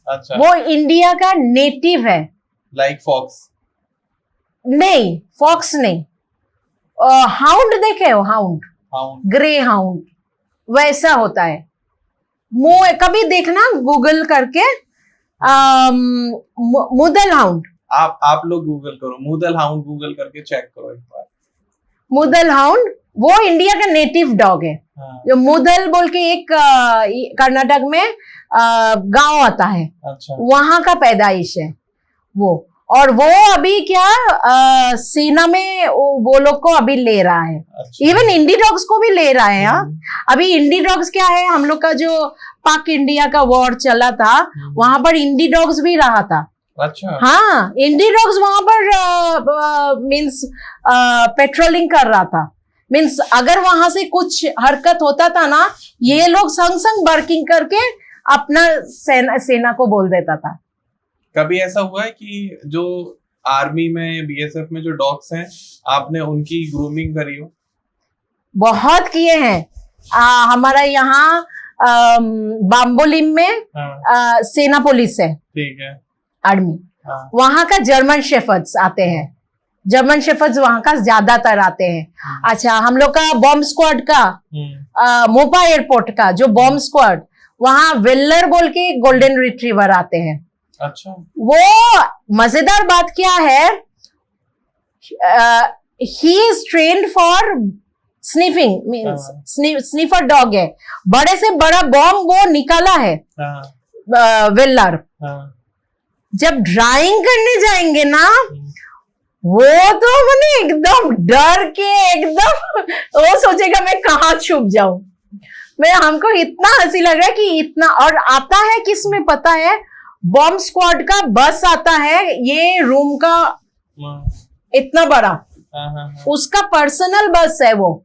अच्छा। वो इंडिया का नेटिव है। Like fox? नहीं, फॉक्स नहीं। हाउंड देखे हो? हाउंड, ग्रे हाउंड वैसा होता है मुंह। कभी देखना गूगल करके मुदल हाउंड। आप लोग गूगल करो, मुदल हाउंड गूगल करके चेक करो एक बार। मुदल हाउंड, वो इंडिया का नेटिव डॉग है। हाँ, जो मुदल बोल के एक कर्नाटक में गांव आता है, अच्छा, वहां का पैदाइश है वो। और वो अभी क्या सेना में वो लोग को अभी ले रहा है, अच्छा। इवन इंडी डॉग्स को भी ले रहा है। हाँ, हम्म, अभी इंडी डॉग्स क्या है, हम लोग का जो पाक इंडिया का वॉर चला था, वहां पर इंडी डॉग्स भी रहा था। अच्छा, हाँ, इंडी डॉग्स वहां पर मीन्स पेट्रोलिंग कर रहा था। मीन्स अगर वहां से कुछ हरकत होता था ना, ये लोग संग संग वर्किंग करके अपना सेना को बोल देता था। कभी ऐसा हुआ है कि जो आर्मी में, बीएसएफ में जो डॉग्स हैं, आपने उनकी ग्रूमिंग करी हो? बहुत किए हैं। हमारा यहाँ बाम्बोलिम में हाँ, सेना पुलिस है, ठीक है। आर्मी। हाँ, वहां का जर्मन शेफर्ड्स आते हैं, जर्मन शेफर्ड्स वहां का ज्यादातर आते हैं। अच्छा, हम लोग का बॉम्ब स्क्वाड का मोपा एयरपोर्ट का जो बॉम्ब स्क्वाड, वहां वेल्लर बोल के गोल्डन रिट्रीवर आते हैं। अच्छा, वो मजेदार बात क्या है, he is trained for sniffing, means sniffer dog है। बड़े से बड़ा बॉम्ब वो निकाला है हाँ, वेल्लर। हाँ, जब ड्राइंग करने जाएंगे ना, वो तो मैंने एकदम डर के एकदम वो सोचेगा मैं कहाँ छुप जाऊं। मैं हमको इतना हंसी लग रहा है कि इतना, और आता है किसमें पता है, बॉम्ब स्क्वाड का बस आता है, ये रूम का इतना बड़ा, हाँ, उसका पर्सनल बस है वो,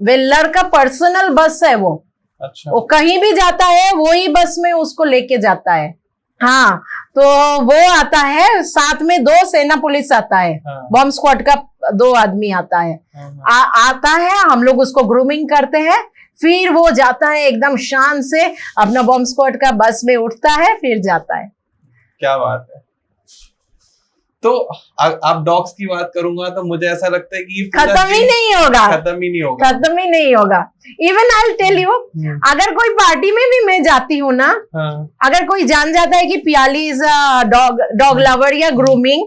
वेल्लर का पर्सनल बस है वो। अच्छा, वो कहीं भी जाता है वही बस में उसको लेके जाता है। हाँ, तो वो आता है, साथ में 2 सेना पुलिस आता है, हाँ, बॉम्ब स्क्वाड का 2 आदमी आता है। हाँ, आता है, हम लोग उसको ग्रूमिंग करते हैं, फिर वो जाता है एकदम शान से, अपना बॉम्ब स्क्वाड का बस में उठता है, फिर जाता है। क्या बात है। तो आप डॉग्स की बात करूंगा तो मुझे ऐसा लगता है कि ये पूरा खत्म ही दिन नहीं होगा, खत्म ही नहीं होगा। खत्म ही नहीं होगा। इवन आई टेल यू, अगर कोई पार्टी में भी मैं जाती हूँ ना, हाँ, अगर कोई जान जाता है कि पियाली इज डॉग लवर या ग्रूमिंग,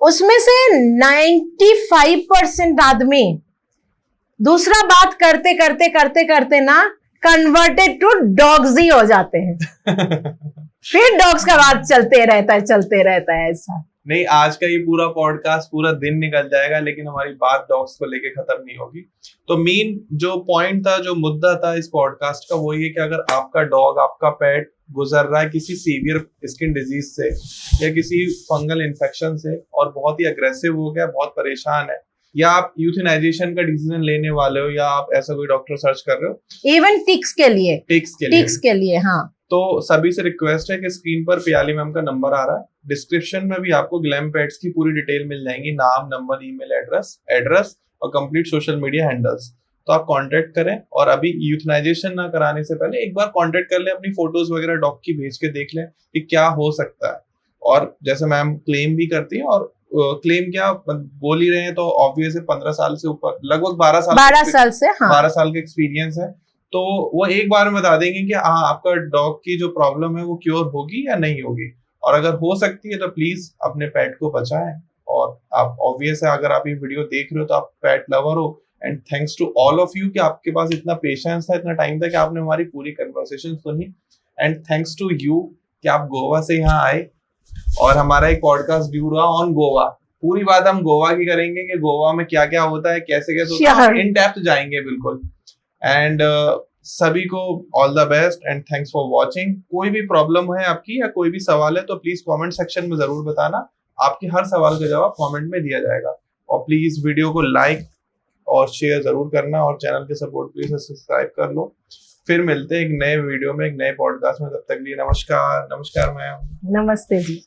उसमें से 95% आदमी दूसरा बात करते करते करते करते ना कन्वर्टेड टू डॉग्स ही हो जाते हैं। फिर डॉग्स का बात चलते रहता है ऐसा। नहीं, आज का ये पूरा पॉडकास्ट पूरा दिन निकल जाएगा, लेकिन हमारी बात डॉग्स को लेके खत्म नहीं होगी। तो मेन जो पॉइंट था, जो मुद्दा था इस पॉडकास्ट का, वो ये कि अगर आपका डॉग, आपका पेट गुजर रहा है किसी सीवियर स्किन डिजीज से या किसी फंगल इन्फेक्शन से और बहुत ही अग्रेसिव हो गया, बहुत परेशान है, या आप यूथनाइजेशन का डिसीजन लेने वाले हो, या आप ऐसा कोई डॉक्टर सर्च कर रहे हो, इवन टिक्स के लिए, टिक्स के लिए, हाँ, तो सभी से रिक्वेस्ट है कि स्क्रीन पर पियाली मैम का नंबर आ रहा है, डिस्क्रिप्शन में भी आपको ग्लैम पेट्स की पूरी डिटेल मिल जाएंगी, नाम, नंबर, ईमेल एड्रेस और कंप्लीट सोशल मीडिया हैंडल्स। तो आप कांटेक्ट करें, और अभी यूथनाइजेशन ना कराने से पहले एक बार कांटेक्ट कर लें, अपनी फोटोज वगैरह डॉग की भेज के देख लें कि क्या हो सकता है। और जैसे मैम क्लेम भी करती है, और क्लेम क्या बोल ही रहे हैं, तो ऑब्वियस है 15 साल से ऊपर, लगभग 12 साल से, हाँ, 12 साल का एक्सपीरियंस है। तो वो एक बार में बता देंगे कि हाँ, आपका डॉग की जो प्रॉब्लम है वो क्योर होगी या नहीं होगी, और अगर हो सकती है तो प्लीज अपने पेट को बचाएं। और आप ऑब्वियस है, अगर आप ये वीडियो देख रहे हो तो आप पेट लवर हो, and thanks to all of you कि आपके पास इतना पेशेंस था, इतना टाइम था कि आपने हमारी पूरी कन्वर्सेशन सुनी, एंड थैंक्स टू यू कि आप गोवा से यहाँ आए और हमारा एक पॉडकास्ट ड्यू रहा ऑन गोवा। पूरी बात हम गोवा की करेंगे कि गोवा में क्या क्या होता है, कैसे कैसे होता है, इन डेप्थ जाएंगे बिल्कुल। एंड सभी को all the best and thanks for watching. कोई भी प्रॉब्लम है आपकी या कोई भी सवाल है तो प्लीज कमेंट सेक्शन में जरूर बताना, आपके हर सवाल का जवाब कमेंट में दिया जाएगा। और प्लीज वीडियो को लाइक और शेयर जरूर करना, और चैनल के सपोर्ट प्लीज सब्सक्राइब कर लो। फिर मिलते हैं एक नए वीडियो में, एक नए पॉडकास्ट में, तब तक लिए नमस्कार। नमस्कार मैम। नमस्ते जी।